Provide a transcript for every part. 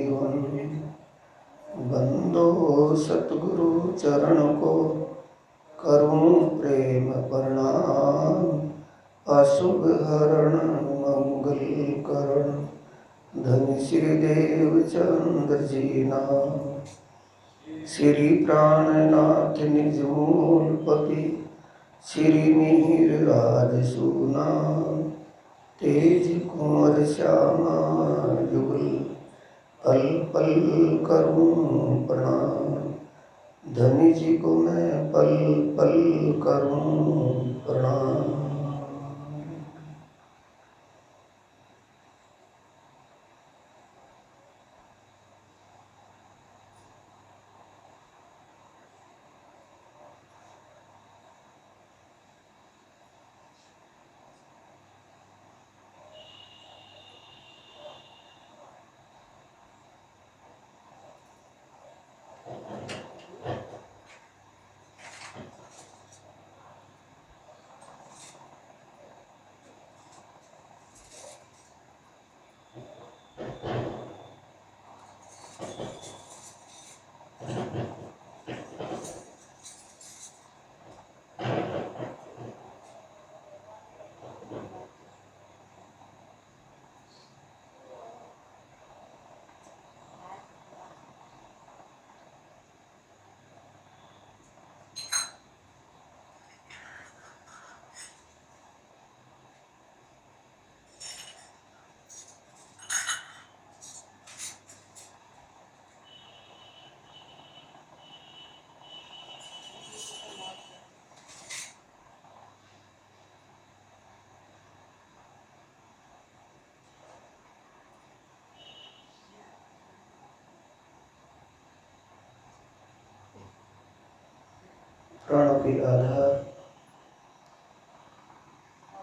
जीवन बंदो सतगुरु चरण को करूं प्रेम प्रणाम। अशुभ हरण मंगल करण धन श्री देव चंद्र जी नाम। श्री प्राणनाथ निज मूलपति श्री मिहिर राज सूना। तेज कुंवर श्यामा जुगल पल पल करूं प्रणाम। धनी जी को मैं पल पल करूं प्रणाम। प्राणों के आधार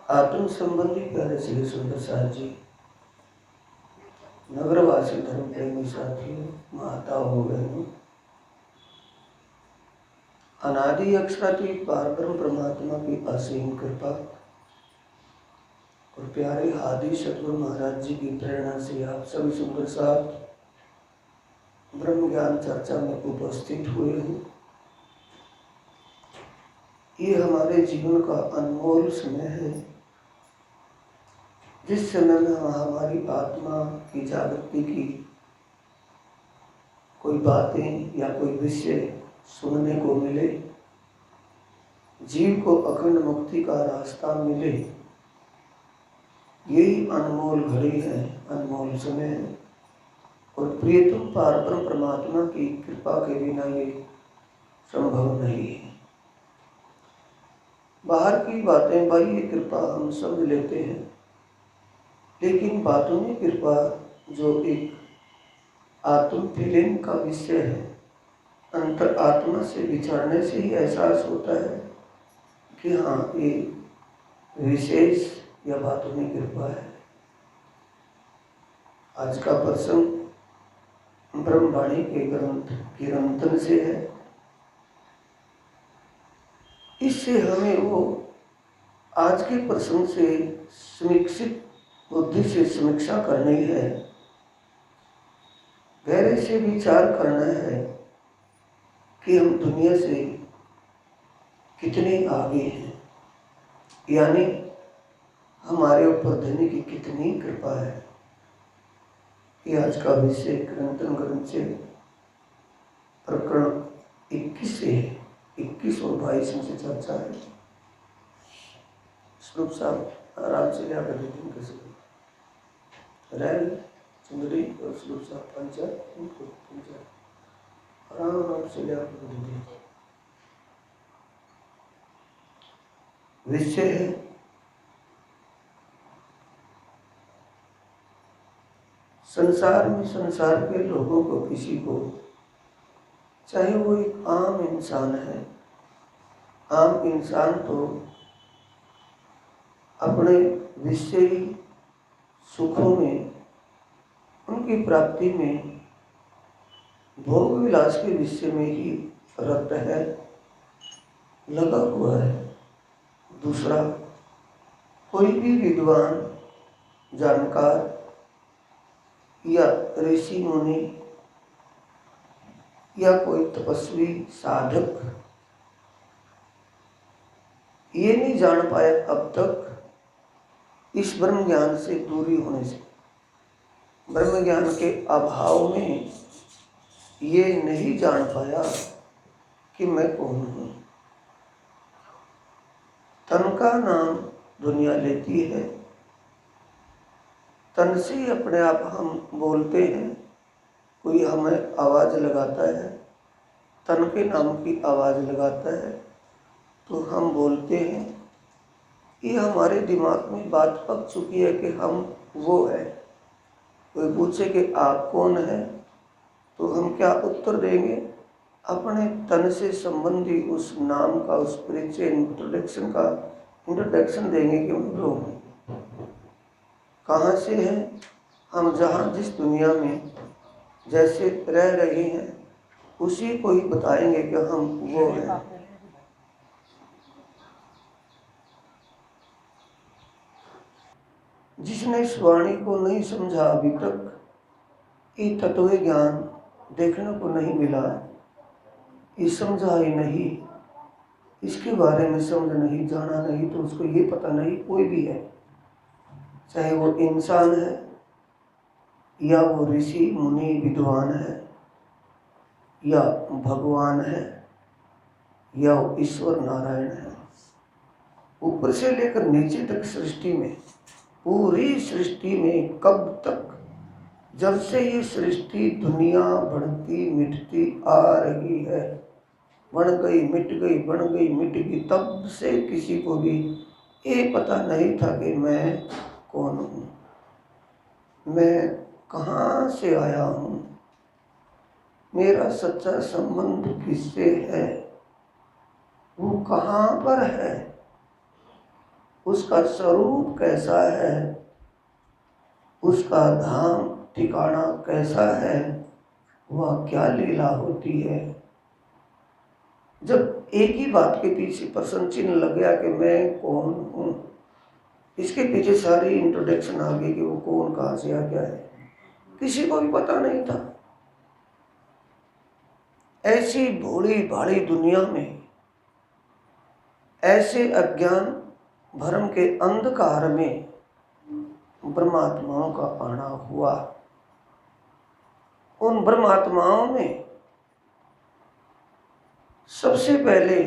आत्म संबंधी प्यारे श्री सुंदर साथ जी, नगरवासी धर्म प्रेमी साथियों, माताओं बहनों, अनादि अक्षरातीत पारब्रह्म परमात्मा की असीम कृपा और प्यारे आदि सतगुरु महाराज जी की प्रेरणा से आप सभी सुंदर साथ ब्रह्म ज्ञान चर्चा में उपस्थित हुए हैं। ये हमारे जीवन का अनमोल समय है, जिस समय में हमारी आत्मा की जागृति की कोई बातें या कोई विषय सुनने को मिले, जीव को अखंड मुक्ति का रास्ता मिले, यही अनमोल घड़ी है, अनमोल समय है। और प्रियतम पारब्रह्म परमात्मा की कृपा के बिना ये संभव नहीं है। बाहर की बातें बाह्य कृपा हम समझ लेते हैं, लेकिन बातों में कृपा जो एक आत्म फीलिंग का विषय है, अंतर आत्मा से विचारने से ही एहसास होता है कि हाँ ये विशेष या बातों में कृपा है। आज का प्रसंग ब्रह्मवाणी के ग्रंथ किरंतन से है। इससे हमें वो आज के प्रसंग से समीक्षित बुद्धि से समीक्षा करनी है, गहरे से विचार करना है कि हम दुनिया से कितने आगे हैं, यानी हमारे ऊपर धनी की कितनी कृपा है। ये आज का विषय किरंतन ग्रंथ से प्रकरण 21 से है। 21 और 22 में से चर्चा है। स्वरूप साहब आराम से लिया कर देते हैं, कैसे रैल चुंदड़ी और स्वरूप साहब पंचा आराम से लिया कर देते हैं। विषय है संसार में, संसार के लोगों को, किसी को, चाहे वो एक आम इंसान है, आम इंसान तो अपने विषयी सुखों में, उनकी प्राप्ति में, भोग विलास के विषय में ही रत है, लगा हुआ है। दूसरा कोई भी विद्वान जानकार या ऋषि मुनि या कोई तपस्वी साधक ये नहीं जान पाए अब तक इस ब्रह्म ज्ञान से दूरी होने से, ब्रह्म ज्ञान के अभाव में ये नहीं जान पाया कि मैं कौन हूँ। तन का नाम दुनिया लेती है, तन से ही अपने आप हम बोलते हैं। कोई हमें आवाज़ लगाता है, तन के नाम की आवाज़ लगाता है तो हम बोलते हैं। ये हमारे दिमाग में बात पक चुकी है कि हम वो है। कोई पूछे कि आप कौन है तो हम क्या उत्तर देंगे? अपने तन से संबंधी उस नाम का, उस परिचय, इंट्रोडक्शन देंगे कि मैं वो हूँ। कहाँ से है हम? जहाँ जिस दुनिया में जैसे रह रहे हैं उसी को ही बताएंगे कि हम वो हैं। जिसने इस वाणी को नहीं समझा अभी तक, ये तत्व ज्ञान देखने को नहीं मिला, ये समझा ही नहीं, इसके बारे में समझ नहीं, जाना नहीं, तो उसको ये पता नहीं कोई भी है, चाहे वो इंसान है या वो ऋषि मुनि विद्वान है या भगवान है या वो ईश्वर नारायण है। ऊपर से लेकर नीचे तक सृष्टि में, पूरी सृष्टि में कब तक, जब से ये सृष्टि दुनिया बढ़ती मिटती आ रही है, बन गई मिट गई, बन गई मिट गई, तब से किसी को भी ये पता नहीं था कि मैं कौन हूँ, मैं कहाँ से आया हूँ, मेरा सच्चा संबंध किससे है, वो कहाँ पर है, उसका स्वरूप कैसा है, उसका धाम ठिकाना कैसा है, वह क्या लीला होती है। जब एक ही बात के पीछे प्रश्न चिन्ह लग गया कि मैं कौन हूँ, इसके पीछे सारी इंट्रोडक्शन आ गई कि वो कौन कहाँ से आ गया है, किसी को भी पता नहीं था। ऐसी भोली भाली दुनिया में, ऐसे अज्ञान भ्रम के अंधकार में ब्रह्मात्माओं का आना हुआ। उन ब्रह्मात्माओं में सबसे पहले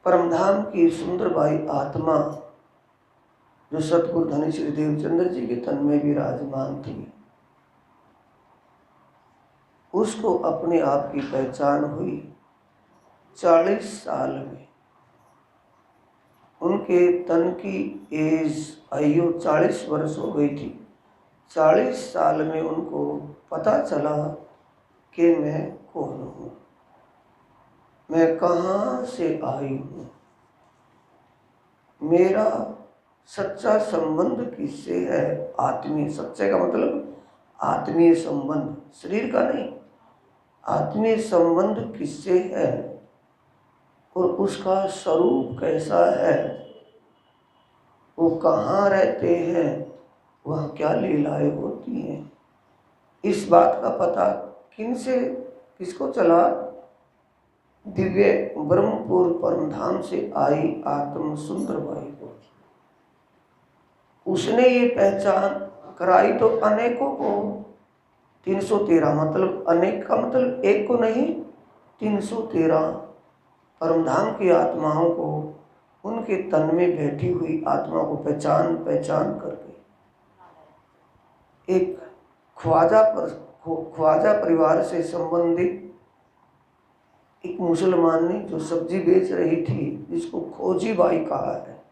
परमधाम की सुंदरबाई आत्मा, जो सतगुरु धनी श्री देवचंद्र जी के तन में विराजमान थी, उसको अपने आप की पहचान हुई 40 साल में। उनके तन की आयु 40 वर्ष हो गई थी। 40 साल में उनको पता चला कि मैं कौन हूँ, मैं कहाँ से आई हूँ, मेरा सच्चा संबंध किससे है। आत्मीय, सच्चे का मतलब आत्मीय संबंध, शरीर का नहीं, आत्मीय संबंध किससे है और उसका स्वरूप कैसा है, वो कहाँ रहते हैं, वह क्या लीलाएं होती हैं। इस बात का पता किसको चला? दिव्य ब्रह्मपुर परमधाम से आई आत्म सुंदरबाई को। उसने ये पहचान कराई तो अनेकों को, 313, मतलब अनेक का मतलब एक को नहीं, 313 परमधाम की आत्माओं को, उनके तन में बैठी हुई आत्मा को पहचान करके एक ख्वाजा परिवार से संबंधित एक मुसलमान ने, जो सब्जी बेच रही थी, जिसको खोजी बाई कहा है,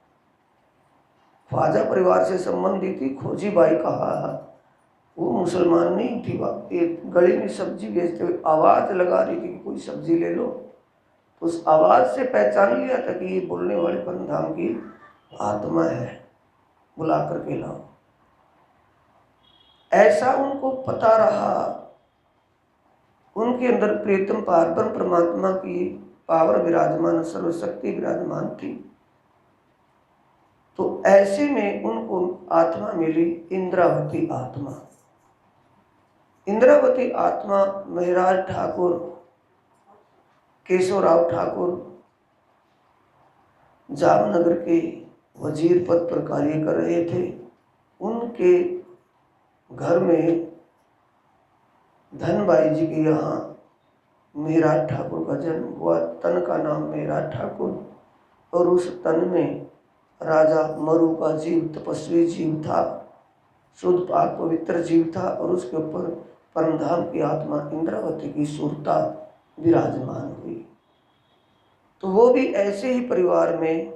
ख्वाजा परिवार से संबंधित थी, खोजी बाई कहा है, वो मुसलमान नहीं थी। एक गली में सब्जी बेचते हुए आवाज़ लगा रही थी कि कोई सब्जी ले लो, तो उस आवाज़ से पहचान लिया था कि ये बोलने वाले परमधाम की आत्मा है, बुला करके लाओ। ऐसा उनको पता रहा, उनके अंदर प्रीतम पारब्रह्म परमात्मा की पावर विराजमान, सर्वशक्ति विराजमान थी। तो ऐसे में उनको आत्मा मिली, इंद्रावती आत्मा। इंद्रावती आत्मा महराज ठाकुर केशवराव ठाकुर जामनगर के वजीर पद पर कार्य कर रहे थे। उनके घर में धनबाई जी के यहाँ महराज ठाकुर का जन्म हुआ। तन का नाम महराज ठाकुर और उस तन में राजा मरु का जीव तपस्वी जीव था, शुद्ध पाक पवित्र जीव था और उसके ऊपर परमधाम की आत्मा इंद्रावती की सुरता विराजमान हुई। तो वो भी ऐसे ही परिवार में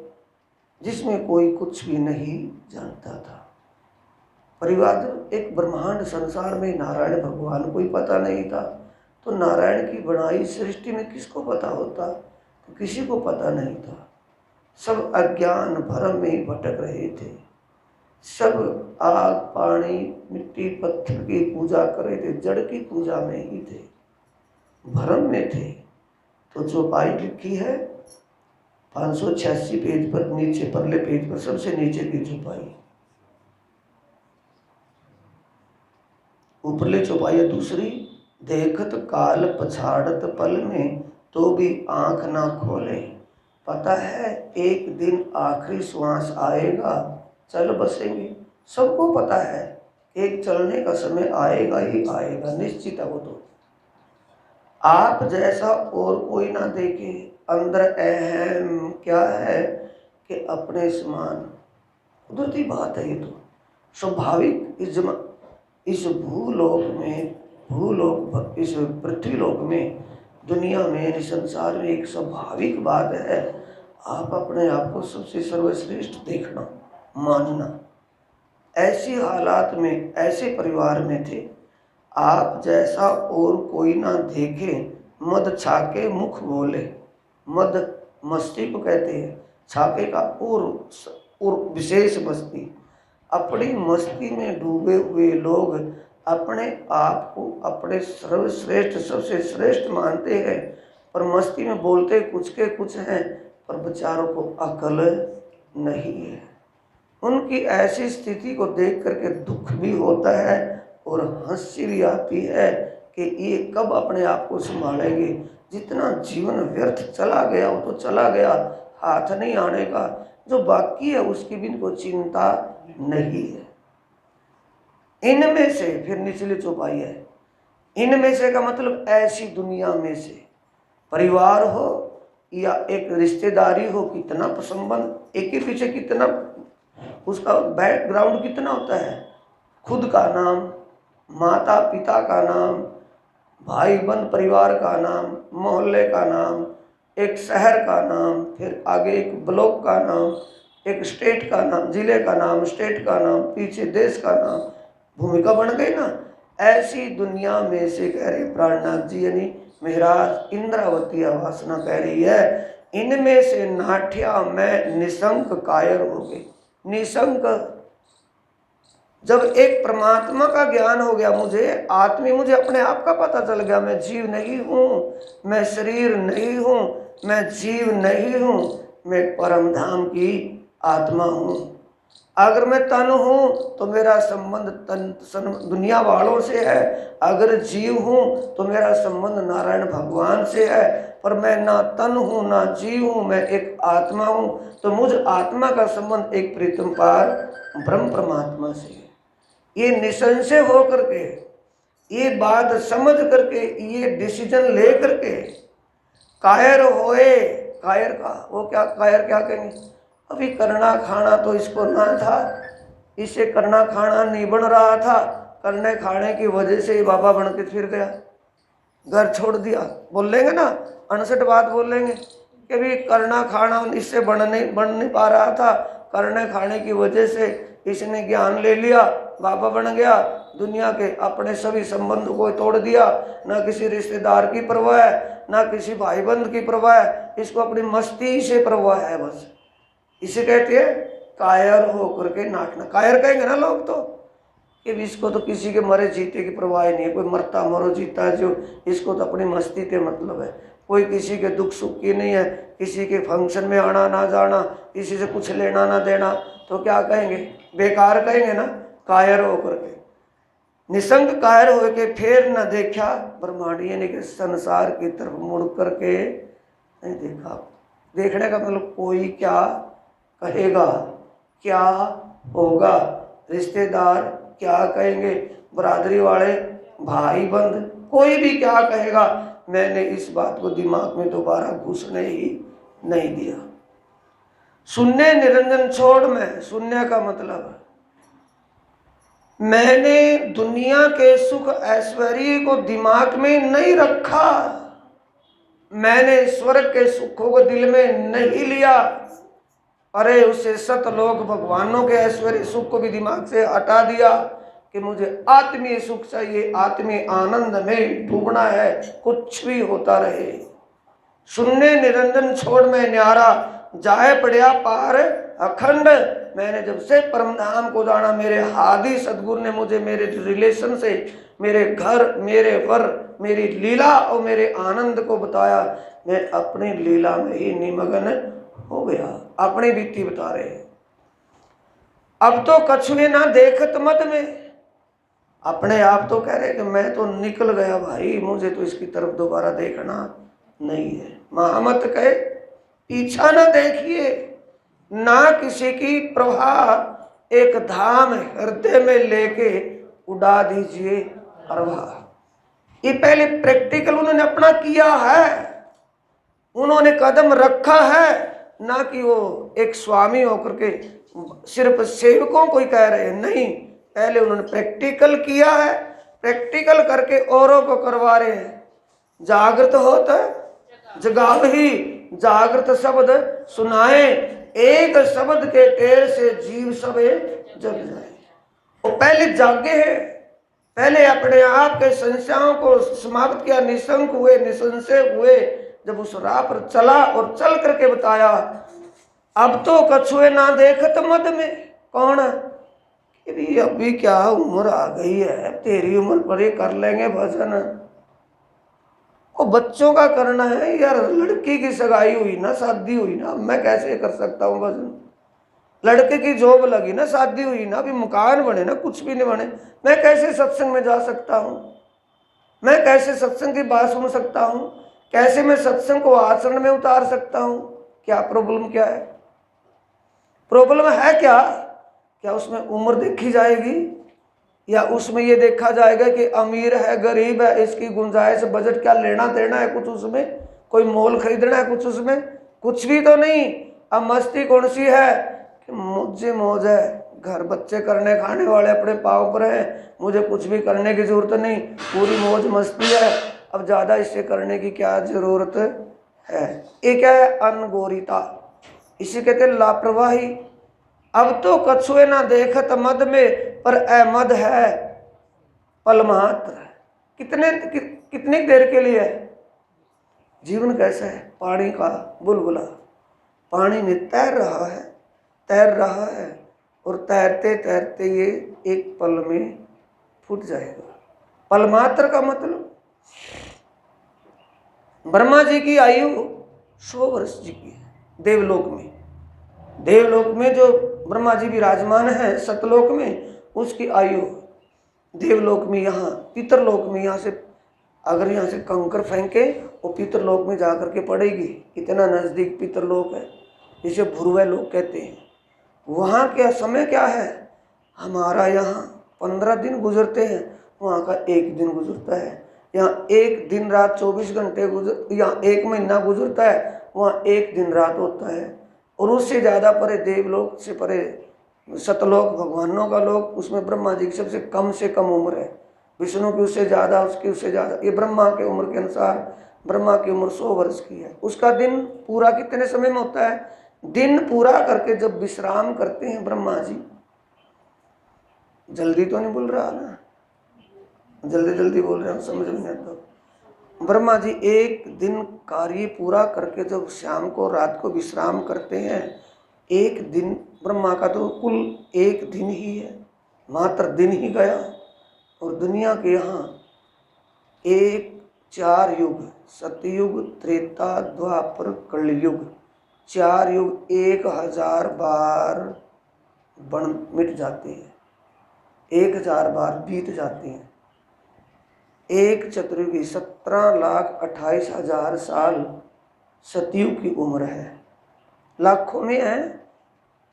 जिसमें कोई कुछ भी नहीं जानता था। परिवार एक ब्रह्मांड संसार में नारायण भगवान को ही पता नहीं था, तो नारायण की बनाई सृष्टि में किसको पता होता? तो किसी को पता नहीं था। सब अज्ञान भ्रम में भटक रहे थे। सब आग पानी मिट्टी पत्थर की पूजा कर रहे थे, जड़ की पूजा में ही थे, भ्रम में थे। तो जो पाई लिखी है 586 पेज पर, नीचे परले पेज पर सबसे नीचे की चौपाई, ऊपरले चौपाई है दूसरी। देखत काल पछाड़त पल में तो भी आंख ना खोले। पता है एक दिन आखिरी श्वास आएगा, चल बसेंगे। सबको पता है एक चलने का समय आएगा ही आएगा, निश्चित है वो। तो आप जैसा और कोई ना देखे। अंदर अहम क्या है कि अपने समान, कुदरती बात है ये तो स्वाभाविक। इस भूलोक में, इस पृथ्वीलोक में, दुनिया में, इस संसार में एक स्वाभाविक बात है, आप अपने आप को सबसे सर्वश्रेष्ठ देखना, मानना। ऐसी हालात में, ऐसे परिवार में थे। आप जैसा और कोई ना देखे, मद छाके मुख बोले। मद मस्ती को कहते हैं, छाके का और विशेष मस्ती। अपनी मस्ती में डूबे हुए लोग अपने आप को अपने सर्वश्रेष्ठ सबसे श्रेष्ठ मानते हैं, पर मस्ती में बोलते कुछ के कुछ हैं, पर बेचारों को अकल नहीं है। उनकी ऐसी स्थिति को देख करके दुख भी होता है और हंसी भी आती है कि ये कब अपने आप को संभालेंगे। जितना जीवन व्यर्थ चला गया वो तो चला गया, हाथ नहीं आने का। जो बाकी है उसकी भी इनको चिंता नहीं है। इनमें से, फिर निचले चौपाई है, इनमें से का मतलब ऐसी दुनिया में से, परिवार हो या एक रिश्तेदारी हो, कितना संबंध, एक के पीछे कितना उसका बैकग्राउंड कितना होता है। खुद का नाम, माता पिता का नाम, भाई बंद परिवार का नाम, मोहल्ले का नाम, एक शहर का नाम, फिर आगे एक ब्लॉक का नाम, एक स्टेट का नाम, जिले का नाम, स्टेट का नाम, पीछे देश का नाम, भूमिका बन गई ना। ऐसी दुनिया में से कह रहे प्राणनाथ जी यानी महराज इंद्रावती वासना कह रही है, इनमें से नाठ्या मैं निशंक कायर हो गई। निशंक, जब एक परमात्मा का ज्ञान हो गया, मुझे आत्मी, मुझे अपने आप का पता चल गया, मैं जीव नहीं हूँ, मैं शरीर नहीं हूँ, मैं जीव नहीं हूँ, मैं परमधाम की आत्मा हूँ। अगर मैं तन हूँ तो मेरा संबंध दुनिया वालों से है, अगर जीव हूँ तो मेरा संबंध नारायण भगवान से है, पर मैं ना तन हूँ ना जीव हूँ, मैं एक आत्मा हूँ। तो मुझ आत्मा का संबंध एक प्रीतम पार ब्रह्म परमात्मा से है। ये निसंशय हो करके, ये बात समझ करके, ये डिसीजन ले करके कायर होए। कायर का वो क्या, कायर क्या कहेंगे, अभी करना खाना तो इसको ना था, इसे करना खाना नहीं बन रहा था, करने खाने की वजह से ही बाबा बन के फिर गया, घर छोड़ दिया। बोल लेंगे ना, 59 बात बोल लेंगे कि भी करना खाना इससे बन नहीं पा रहा था, करने खाने की वजह से इसने ज्ञान ले लिया, बाबा बन गया, दुनिया के अपने सभी संबंध को तोड़ दिया, ना किसी रिश्तेदार की परवाह है, ना किसी भाई बंद की परवाह है, इसको अपनी मस्ती से परवाह है बस। इसे कहते हैं कायर हो करके नाटना। कायर कहेंगे ना लोग तो कि इसको तो किसी के मरे जीते की परवाह नहीं है, कोई मरता मरो जीता है जो, इसको तो अपनी मस्ती के मतलब है, कोई किसी के दुख सुख की नहीं है, किसी के फंक्शन में आना ना जाना, किसी से कुछ लेना ना देना, तो क्या कहेंगे, बेकार कहेंगे ना, कायर हो करके। निसंग कायर हो के फिर न देखा ब्रह्मांड, यानी कि संसार की तरफ मुड़ करके नहीं देखा। देखने का मतलब कोई क्या कहेगा, क्या होगा, रिश्तेदार क्या कहेंगे, बरादरी वाले, भाई बंद, कोई भी क्या कहेगा, मैंने इस बात को दिमाग में दोबारा घुसने ही नहीं दिया। शून्य निरंजन छोड़ में, शून्य का मतलब मैंने दुनिया के सुख ऐश्वर्य को दिमाग में नहीं रखा, मैंने स्वर्ग के सुखों को दिल में नहीं लिया। अरे उससे सतलोक भगवानों के ऐश्वर्य सुख को भी दिमाग से हटा दिया कि मुझे आत्मीय सुख चाहिए, आत्मीय आनंद में डूबना है, कुछ भी होता रहे। शून्य निरंजन छोड़ में न्यारा, जाए पड़िया पार अखंड। मैंने जब से परम धाम को जाना, मेरे हादी सदगुरु ने मुझे मेरे रिलेशन से, मेरे घर, मेरे वर, मेरी लीला और मेरे आनंद को बताया, मैं अपनी लीला में ही निमग्न हो गया। अपनी बीती बता रहे हैं। अब तो कछुए ना देखत मत में, अपने आप तो कह रहे कि मैं तो निकल गया भाई, मुझे तो इसकी तरफ दोबारा देखना नहीं है। महामत कहे पीछा ना देखिए, ना किसी की प्रवाह, एक धाम हृदय में लेके उड़ा दीजिए अरवाह। ये पहले प्रैक्टिकल उन्होंने अपना किया है, उन्होंने कदम रखा है, ना कि वो एक स्वामी होकर के सिर्फ सेवकों को ही कह रहे हैं, नहीं, पहले उन्होंने प्रैक्टिकल किया है, प्रैक्टिकल करके औरों को करवा रहे हैं। जागृत होता जगाव ही, जागृत शब्द सुनाए, एक शब्द के टेर से जीव सबे जग जाए। वो पहले जागे हैं, पहले अपने आप के संशयों को समाप्त किया, निशंक हुए, निसंशय हुए, जब उस राह पर चला और चल करके बताया। अब तो कछुए ना देखत मद में, कौन, अभी क्या उम्र आ गई है, तेरी उम्र पर ये कर लेंगे भजन, वो बच्चों का करना है यार। लड़की की सगाई हुई ना, शादी हुई ना, मैं कैसे कर सकता हूँ भजन। लड़के की जॉब लगी ना, शादी हुई ना, अभी मकान बने ना, कुछ भी नहीं बने, मैं कैसे सत्संग में जा सकता हूँ, मैं कैसे सत्संग की बात सुन सकता हूँ, कैसे मैं सत्संग को आचरण में उतार सकता हूँ। क्या प्रॉब्लम क्या है, प्रॉब्लम है क्या, क्या उसमें उम्र देखी जाएगी, या उसमें ये देखा जाएगा कि अमीर है गरीब है, इसकी गुंजाइश बजट क्या लेना देना है, कुछ उसमें कोई मोल खरीदना है, कुछ उसमें कुछ भी तो नहीं। अब मस्ती कौन सी है कि मुझे मौज है, घर बच्चे करने खाने वाले अपने पाँव पर है, मुझे कुछ भी करने की जरूरत नहीं, पूरी मौज मस्ती है, अब ज़्यादा इससे करने की क्या जरूरत है। ये क्या है, अनगोरिता, इसे कहते हैं लापरवाही। अब तो कछुए ना देखत मद में, पर अहमद है पल मात्र। कितनी देर के लिए, जीवन कैसा है, पानी का बुलबुला, पानी में तैर रहा है, तैर रहा है, और तैरते तैरते ये एक पल में फूट जाएगा। पल मात्र का मतलब, ब्रह्मा जी की आयु 100 वर्ष जी की है देवलोक में। देवलोक में जो ब्रह्मा जी विराजमान है सतलोक में, उसकी आयु देवलोक में, यहाँ पितरलोक में, यहाँ से अगर यहाँ से कंकर फेंके वो पितरलोक में जाकर के पड़ेगी। इतना नज़दीक पितरलोक है, जिसे भुरवे लोग कहते हैं। वहाँ क्या समय क्या है, हमारा यहाँ 15 दिन गुजरते हैं, वहाँ का 1 दिन गुजरता है। यहाँ एक दिन रात 24 घंटे यहाँ 1 महीना गुजरता है, वहाँ 1 दिन रात होता है। और उससे ज़्यादा परे देवलोक से परे सतलोक भगवानों का लोक, उसमें ब्रह्मा जी की सबसे कम से कम उम्र है, विष्णु की उससे ज़्यादा, उसकी उससे ज़्यादा। ये ब्रह्मा के उम्र के अनुसार ब्रह्मा की उम्र 100 वर्ष की है। उसका दिन पूरा कितने समय में होता है, दिन पूरा करके जब विश्राम करते हैं ब्रह्मा जी, जल्दी तो नहीं बोल रहा ना, जल्दी जल्दी बोल रहे हैं, समझ में नहीं आता। ब्रह्मा जी 1 दिन कार्य पूरा करके जब शाम को रात को विश्राम करते हैं, 1 दिन, ब्रह्मा का तो कुल 1 दिन ही है, मात्र दिन ही गया। और दुनिया के यहाँ 4 युग, सतयुग, त्रेता, द्वापर, कलयुग, 4 युग 1000 बार बन मिट जाते हैं। 1000 बार बीत जाती हैं। एक चतुर्युगी 17,28,000 साल सतयुग की उम्र है। लाखों में है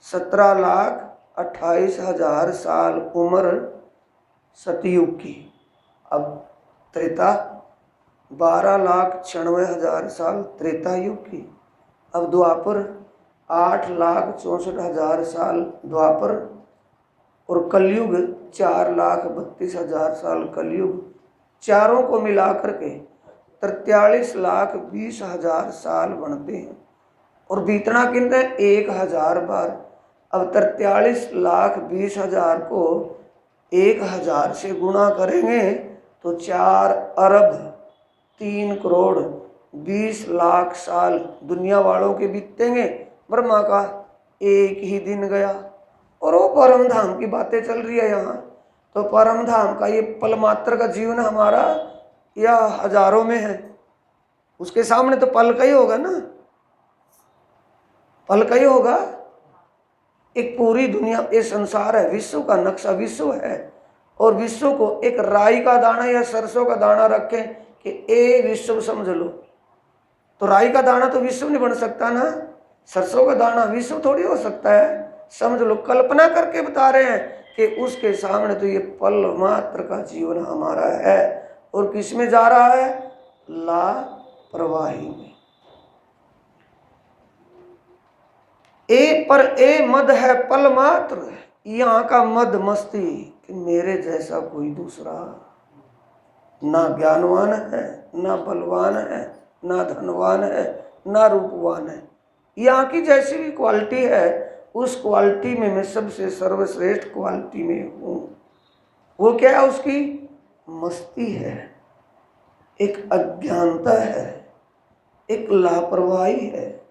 17,28,000 साल उम्र सतयुग की। अब त्रेता 12,96,000 साल त्रेता युग की। अब द्वापर 8,64,000 साल द्वापर, और कलयुग 4,32,000 साल कलयुग। चारों को मिलाकर के 43,20,000 साल बनते हैं। और बीतना कितने 1000 बार। अब 43,20,000 को 1000 से गुणा करेंगे तो 4,03,20,00,000 साल दुनिया वालों के बीतेंगे। ब्रह्मा का एक ही दिन गया। और वो परम धाम की बातें चल रही है यहाँ। तो परम धाम का ये पल मात्र का जीवन हमारा या हजारों में है, उसके सामने तो पल का ही होगा ना, पल का ही होगा। एक पूरी दुनिया, ये संसार है, विश्व का नक्शा विश्व है। और विश्व को एक राई का दाना या सरसों का दाना रखें कि ए विश्व समझ लो, तो राई का दाना तो विश्व नहीं बन सकता ना, सरसों का दाना विश्व थोड़ी हो सकता है। समझ लो, कल्पना करके बता रहे हैं कि उसके सामने तो ये पल मात्र का जीवन हमारा है। और किस में जा रहा है? लापरवाही में। ए मद है पल मात्र, यहाँ का मद मस्ती कि मेरे जैसा कोई दूसरा ना ज्ञानवान है, ना बलवान है, ना धनवान है, ना रूपवान है। यहाँ की जैसी भी क्वालिटी है, उस क्वालिटी में मैं सबसे सर्वश्रेष्ठ क्वालिटी में हूँ। वो क्या है? उसकी मस्ती है, एक अज्ञानता है, एक लापरवाही है।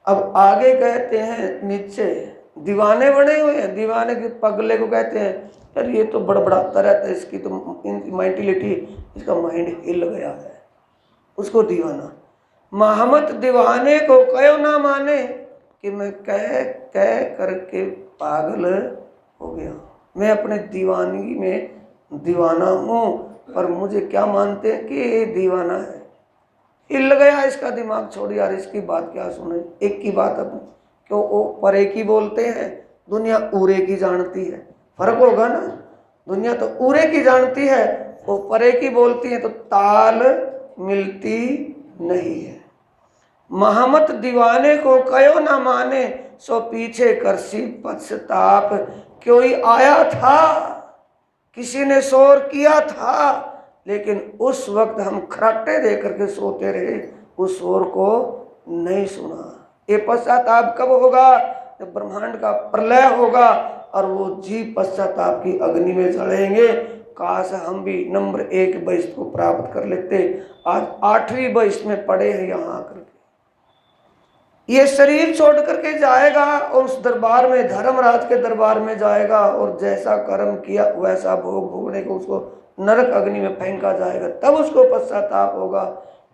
अब आगे कहते हैं नीचे दीवाने बने हुए हैं। दीवाने के पगले को कहते हैं यार ये तो बड़बड़ाता रहता है, इसकी तो मेंटलिटी, इसका माइंड हिल गया है, उसको दीवाना। मोहम्मद दीवाने को कहो ना माने कि मैं कह कह करके पागल हो गया। मैं अपने दीवानगी में दीवाना हूँ, पर मुझे क्या मानते हैं कि ये दीवाना है। हिल गया इसका दिमाग, छोड़ यार इसकी बात क्या सुने। एक की बात अब क्यों वो परे की बोलते हैं, दुनिया उरे की जानती है। फर्क होगा ना, दुनिया तो उरे की जानती है, वो परे की बोलती है, तो ताल मिलती नहीं है। मोहम्मद दीवाने को कहो ना माने, सो पीछे करसी पश्चाताप। क्यों ही आया था, किसी ने शोर किया था, लेकिन उस वक्त हम खराटे दे करके सोते रहे, उस शोर को नहीं सुना। ये पश्चाताप कब होगा? जब ब्रह्मांड का प्रलय होगा और वो जीव पश्चाताप की अग्नि में जलेंगे। काश हम भी नंबर 1 बहिष्ठ को प्राप्त कर लेते। आज 8वीं बहिष्ठ में पड़े हैं यहाँ आकर के। ये शरीर छोड़ करके जाएगा और उस दरबार में, धर्मराज के दरबार में जाएगा, और जैसा कर्म किया वैसा भोग भोगने को उसको नरक अग्नि में फेंका जाएगा। तब उसको पश्चाताप होगा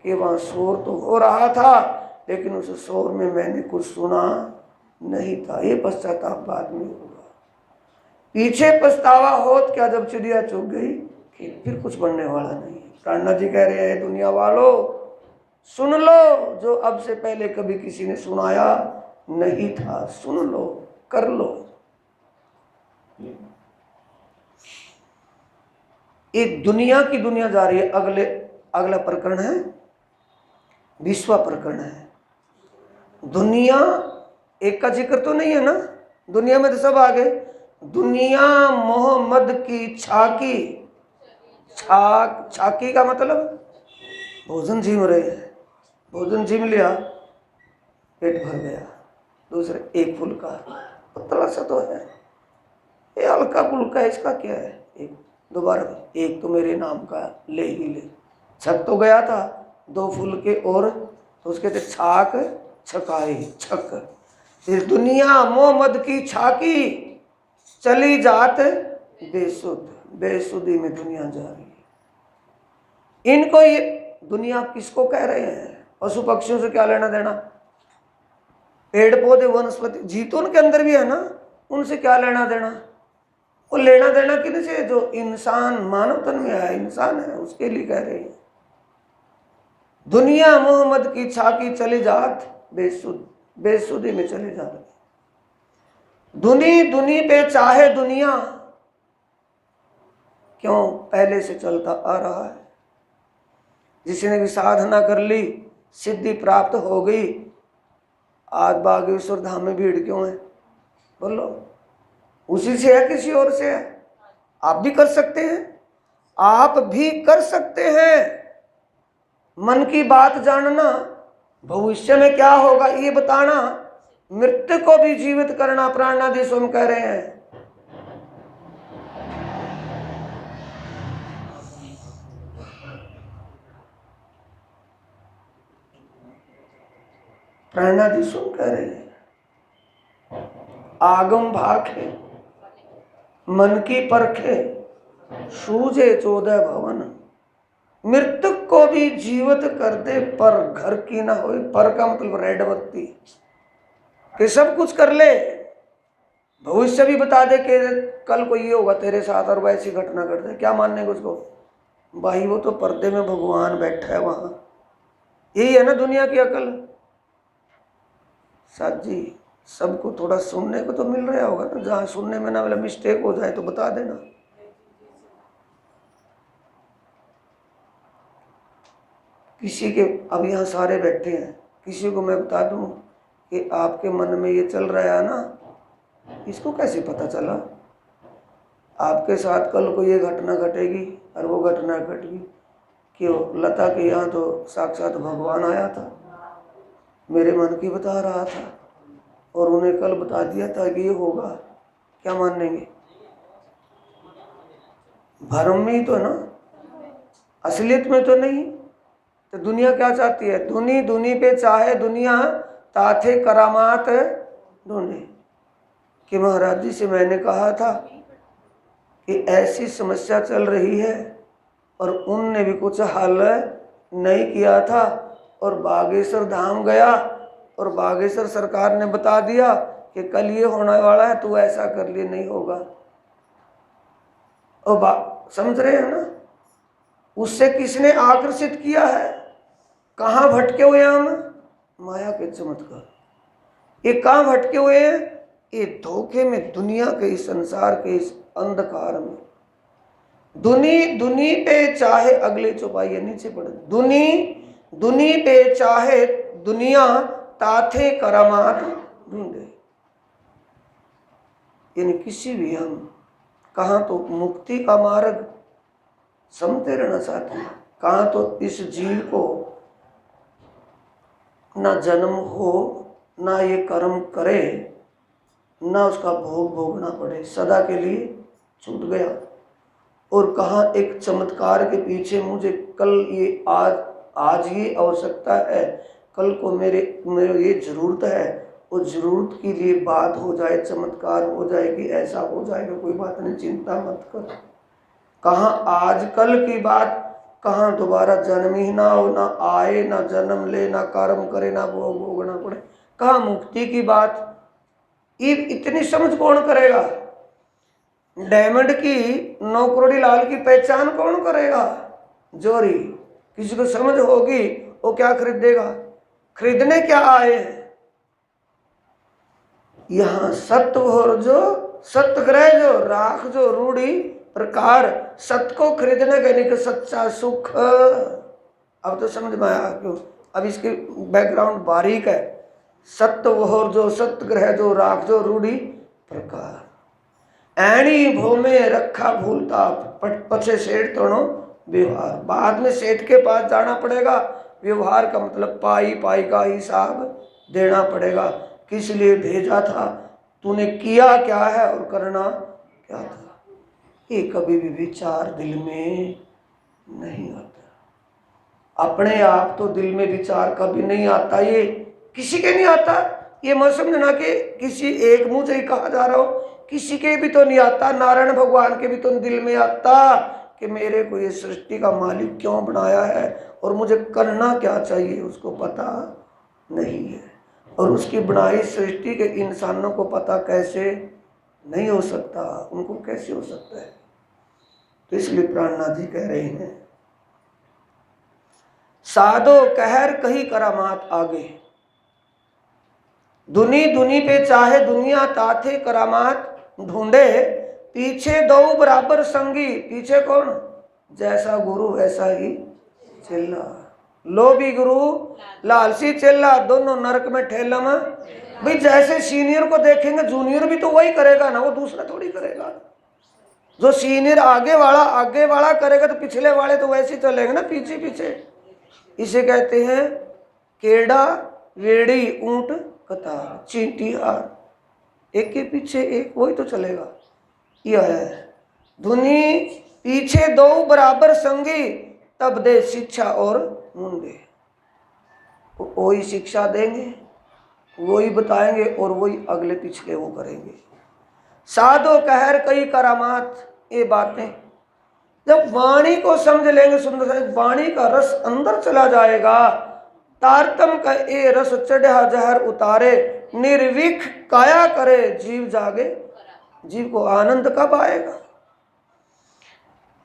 कि वहाँ शोर तो हो रहा था, लेकिन उस शोर में मैंने कुछ सुना नहीं था। ये पश्चाताप बाद में होगा। पीछे पछतावा होत क्या, जब चिड़िया चुग गई कि फिर कुछ बनने वाला नहीं। प्राणनाथ जी कह रहे हैं दुनिया वालों सुन लो, जो अब से पहले कभी किसी ने सुनाया नहीं था, सुन लो, कर लो। ये दुनिया की दुनिया जा रही है। अगला प्रकरण है विश्व प्रकरण है। दुनिया एक का जिक्र तो नहीं है ना, दुनिया में तो सब आ गए। दुनिया मोहम्मद की छाकी, छाकी का मतलब भोजन झीम रहे हैं, भोजन झीम लिया, पेट भर गया। दूसरे एक फुल्का, पतला सा तो है, ये हल्का फुल्का है, इसका क्या है। एक दोबारा एक तो मेरे नाम का ले ही ले, छक तो गया था, 2 फुल्के और तो उसके थे छाक छकाए छक। इस दुनिया मोहम्मद की छाकी चली जात बेसुध, बेसुधी में दुनिया जा रही है। इनको ये दुनिया किसको कह रहे हैं? पशु पक्षियों से क्या लेना देना? पेड़ पौधे वनस्पति जीव तो उनके अंदर भी है ना, उनसे क्या लेना देना? वो लेना देना किनसे? जो इंसान मानव तन में आया इंसान है, उसके लिए कह रहे हैं। दुनिया मोहम्मद की छाकी चली जात, बेसुदी में चले जा रहे। दुनी दुनी पे चाहे दुनिया, क्यों? पहले से चलता आ रहा है। जिसने भी साधना कर ली, सिद्धि प्राप्त हो गई, आज बागेश्वर धाम में भीड़ क्यों है? बोलो, उसी से है किसी और से है? आप भी कर सकते हैं, आप भी कर सकते हैं। मन की बात जानना, भविष्य में क्या होगा ये बताना, मृत्यु को भी जीवित करना, प्राणादि सोम कह रहे हैं। प्राणादि सोम कह रहे हैं। आगम भाखे मन की परखे, सूझे 14 भवन। मृत्यु को भी जीवित कर दे, पर घर की ना हो। पर का मतलब रेड बत्ती, कि सब कुछ कर ले, भविष्य भी बता दे कि कल को ये होगा तेरे साथ और वैसी घटना कर दे, क्या मानने को उसको? भाई वो तो पर्दे में भगवान बैठा है वहां। यही है ना दुनिया की अकल। साथ जी, सबको थोड़ा सुनने को तो मिल रहा होगा ना, जहाँ सुनने में ना मतलब मिस्टेक हो जाए तो बता देना। किसी के, अब यहाँ सारे बैठे हैं, किसी को मैं बता दूं कि आपके मन में ये चल रहा है ना, इसको कैसे पता चला? आपके साथ कल को ये घटना घटेगी और वो घटना घट गई। क्यों? लता के यहाँ तो साक्षात भगवान आया था, मेरे मन की बता रहा था, और उन्हें कल बता दिया था कि ये होगा। क्या मानेंगे? भ्रम में ही तो ना, असलियत में तो नहीं। तो दुनिया क्या चाहती है? दुनी दुनी पे चाहे दुनिया, ताथे करामात ढूंढे। कि महाराज जी से मैंने कहा था कि ऐसी समस्या चल रही है, और उनने भी कुछ हल नहीं किया था, और बागेश्वर धाम गया, और बागेश्वर सरकार ने बता दिया कि कल ये होने वाला है, तू ऐसा कर लिए, नहीं होगा। और समझ रहे हैं ना, उससे किसने आकर्षित किया है? कहाँ भटके हुए हम? माया के चमत्कार। ये कहाँ भटके हुए हैं? ये धोखे में, दुनिया के इस संसार के इस अंधकार में। दुनी दुनी पे चाहे, अगले चौपाई नीचे पड़े, दुनी दुनी पे चाहे दुनिया, ताथे करामात ढूंढे। यानी किसी भी हम, कहाँ तो मुक्ति का मार्ग समझते रहना चाहते हैं, कहाँ तो इस जीव को ना जन्म हो, ना ये कर्म करे, ना उसका भोग भोगना पड़े, सदा के लिए छूट गया। और कहाँ एक चमत्कार के पीछे मुझे कल ये आज ये आवश्यकता है, कल को मेरे ये जरूरत है, और जरूरत के लिए बात हो जाए, चमत्कार हो जाएगी, ऐसा हो जाएगा, कोई बात नहीं, चिंता मत कर। कहाँ आज कल की बात, कहाँ दोबारा जन्म ही ना हो, ना आए, ना जन्म ले, ना कर्म करे, ना भोग भोगना पड़े, कहाँ मुक्ति की बात। ये इतनी समझ कौन करेगा? डायमंड की 9 करोड़ लाल की पहचान कौन करेगा? जोरी। किसी को समझ होगी वो क्या खरीदेगा? खरीदने क्या आए हैं? यहाँ सत्व और जो सत्ग्रह, जो राख, जो रूढ़ी प्रकार, सत्य को खरीदने के लिए सच्चा सुख। अब तो समझ में आया क्यों? अब इसके बैकग्राउंड बारीक है। सत्व और जो सत्ग्रह, जो राख, जो रूढ़ी प्रकार, ऐणी भूमि रखा भूलता, पछे सेठ तोड़ो व्यवहार। बाद में सेठ के पास जाना पड़ेगा, व्यवहार का मतलब पाई पाई का हिसाब देना पड़ेगा। किस लिए भेजा था, तूने किया क्या है और करना क्या था, ये कभी भी विचार दिल में नहीं आता। अपने आप तो दिल में विचार कभी नहीं आता, ये किसी के नहीं आता। ये मत समझना कि किसी एक मुंह से ही कहा जा रहा हो, किसी के भी तो नहीं आता। नारायण भगवान के भी तो दिल में आता कि मेरे को ये सृष्टि का मालिक क्यों बनाया है और मुझे करना क्या चाहिए, उसको पता नहीं है। और उसकी बनाई सृष्टि के इंसानों को पता कैसे नहीं हो सकता, उनको कैसे हो सकता है। तो इसलिए प्राणनाथ जी कह रहे हैं, साधो कहर कही करामात आगे, दुनी दुनी पे चाहे दुनिया ताथे करामात ढूंढे, पीछे दो बराबर संगी। पीछे कौन? जैसा गुरु वैसा ही चेला, लोभी गुरु लालसी चेला, दोनों नरक में ठेलम। भाई जैसे सीनियर को देखेंगे जूनियर भी तो वही करेगा ना, वो दूसरा थोड़ी करेगा। जो सीनियर आगे वाला करेगा तो पिछले वाले तो वैसे चलेंगे ना, पीछे पीछे। इसे कहते हैं केड़ा वेड़ी ऊंट कतार, चींटी हार, एक के पीछे एक, वही तो चलेगा। यह है धुनी पीछे दो बराबर संगी, तब दे शिक्षा और मुंडे। वही शिक्षा देंगे, वही बताएंगे और वही अगले पिछले वो करेंगे। साधो कहर कई करामात, ये बातें जब वाणी को समझ लेंगे, सुंदर से वाणी का रस अंदर चला जाएगा। तारतम का ए रस चढ़ा जहर उतारे, निर्विक काया करे जीव जागे। जीव को आनंद कब आएगा?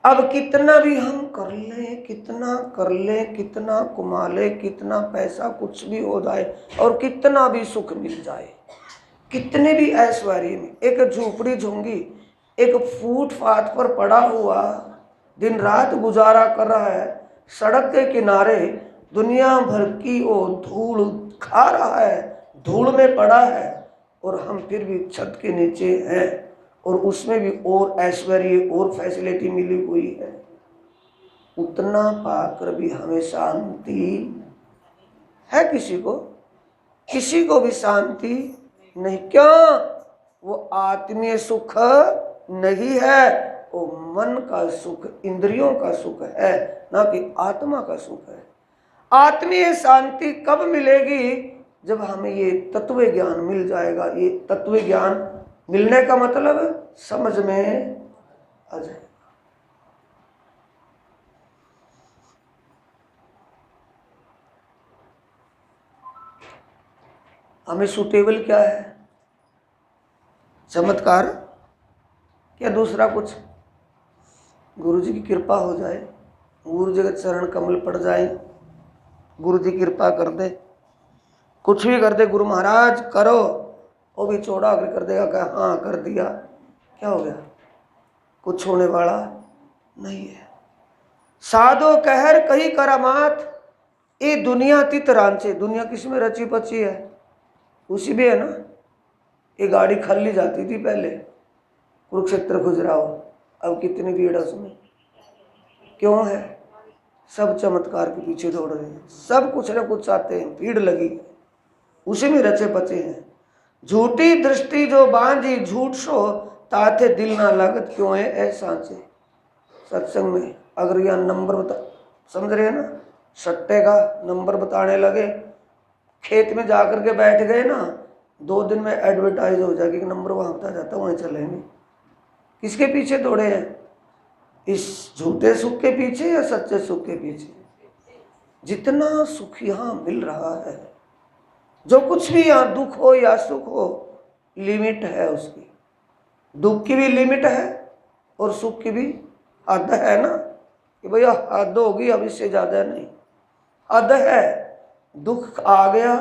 अब कितना भी हम कर लें, कितना कर लें, कितना कमा ले, कितना पैसा कुछ भी हो जाए और कितना भी सुख मिल जाए, कितने भी ऐश्वर्य में, एक झोपड़ी झुंगी, एक फुटपाथ पर पड़ा हुआ दिन रात गुजारा कर रहा है, सड़क के किनारे दुनिया भर की वो धूल खा रहा है, धूल में पड़ा है, और हम फिर भी छत के नीचे हैं और उसमें भी और ऐश्वर्य और फैसिलिटी मिली हुई है। उतना पाकर भी हमें शांति है? किसी को भी शांति नहीं। क्यों? वो आत्मीय सुख नहीं है, वो मन का सुख, इंद्रियों का सुख है, ना कि आत्मा का सुख है। आत्मीय शांति कब मिलेगी? जब हमें ये तत्व ज्ञान मिल जाएगा। ये तत्व ज्ञान मिलने का मतलब समझ में आ जाएगा। हमें सूटेबल क्या है? चमत्कार क्या दूसरा कुछ? गुरु जी की कृपा हो जाए, गुरु जी के चरण कमल पड़ जाए, गुरु जी कृपा कर दे, कुछ भी कर दे, गुरु महाराज करो, वो भी चौड़ा कर देगा कि हाँ कर दिया, क्या हो गया? कुछ होने वाला नहीं है। साधो कहर कही करामात, ये दुनिया तित रांचे। दुनिया किसमें रची पची है? उसी भी है ना। ये गाड़ी खाली जाती थी पहले, कुरुक्षेत्र खुजराहो, अब कितनी भीड़ है उसमें। क्यों है? सब चमत्कार के पीछे दौड़ रहे हैं, सब कुछ न कुछ चाहते हैं, भीड़ लगी, उसी में रचे पचे हैं। झूठी दृष्टि जो बांझी, झूठ सो ताथे दिल ना लागत, क्यों है ऐसा? सत्संग में अगर यहाँ नंबर बता, समझ रहे हैं ना, सट्टे का नंबर बताने लगे, खेत में जाकर के बैठ गए ना, 2 दिन में एडवर्टाइज हो जाएगी कि नंबर वहाँ बता जाता, वहीं चलेंगे। किसके पीछे दौड़े हैं? इस झूठे सुख के पीछे या सच्चे सुख के पीछे? जितना सुख यहाँ मिल रहा है, जो कुछ भी यहाँ दुख हो या सुख हो, लिमिट है उसकी। दुख की भी लिमिट है और सुख की भी हद है ना, कि भैया हद होगी, अब इससे ज़्यादा नहीं, हद है। दुख आ गया,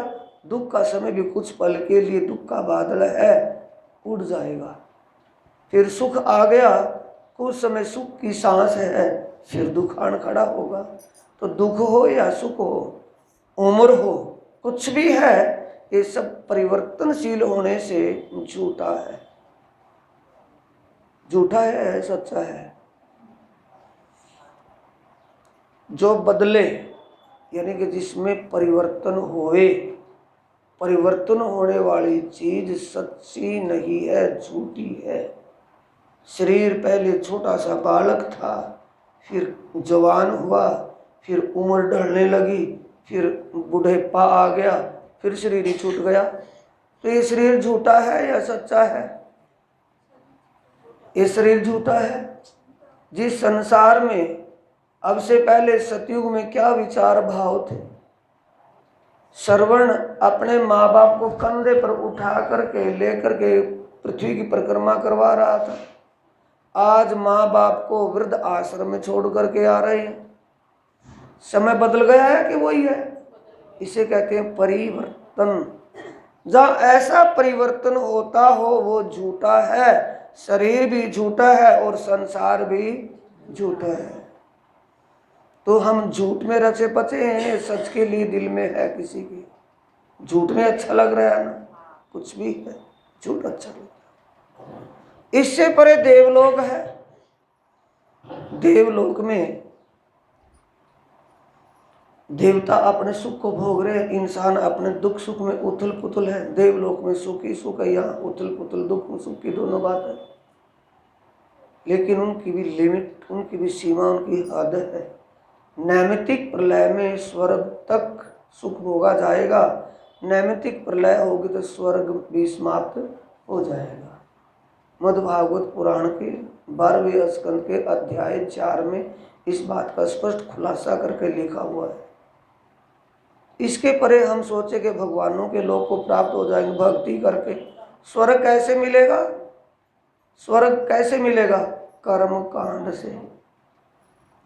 दुख का समय भी कुछ पल के लिए दुख का बादल है, उड़ जाएगा। फिर सुख आ गया, कुछ समय सुख की सांस है, फिर दुख आन खड़ा होगा। तो दुख हो या सुख हो, उम्र हो, कुछ भी है, ये सब परिवर्तनशील होने से झूठा है। झूठा है सच्चा है? जो बदले यानी कि जिसमें परिवर्तन होए, परिवर्तन होने वाली चीज सच्ची नहीं है, झूठी है। शरीर पहले छोटा सा बालक था, फिर जवान हुआ, फिर उम्र ढलने लगी, फिर बुढ़ेपा आ गया, फिर शरीर ही छूट गया। तो ये शरीर झूठा है या सच्चा है? ये शरीर झूठा है। जिस संसार में अब से पहले सतयुग में क्या विचार भाव थे, श्रवण अपने माँ बाप को कंधे पर उठा करके लेकर के पृथ्वी की परिक्रमा करवा रहा था, आज माँ बाप को वृद्ध आश्रम में छोड़ करके आ रहे हैं। समय बदल गया है कि वही है? इसे कहते हैं परिवर्तन। जहाँ ऐसा परिवर्तन होता हो वो झूठा है, शरीर भी झूठा है और संसार भी झूठा है। तो हम झूठ में रचे पचे हैं, सच के लिए दिल में है किसी के। झूठ में अच्छा लग रहा है ना, कुछ भी है, झूठ अच्छा लगता है। इससे परे देवलोक है। देवलोक में देवता अपने सुख को भोग रहे हैं, इंसान अपने दुख सुख में उथल पुथल है। देवलोक में सुख ही सुख है, यहाँ उथल पुथल दुख में सुख की दोनों बात है। लेकिन उनकी भी लिमिट, उनकी भी सीमा, उनकी हद है। नैमित्तिक प्रलय में स्वर्ग तक सुख भोगा जाएगा, नैमित्तिक प्रलय होगी तो स्वर्ग भी समाप्त हो जाएगा। मद्भागवत पुराण के 12वें स्कंद के अध्याय 4 में इस बात का स्पष्ट खुलासा करके लिखा हुआ है। इसके परे हम सोचे कि भगवानों के लोक को प्राप्त हो जाएंगे भक्ति करके। स्वर्ग कैसे मिलेगा? स्वर्ग कैसे मिलेगा? कर्म कांड से।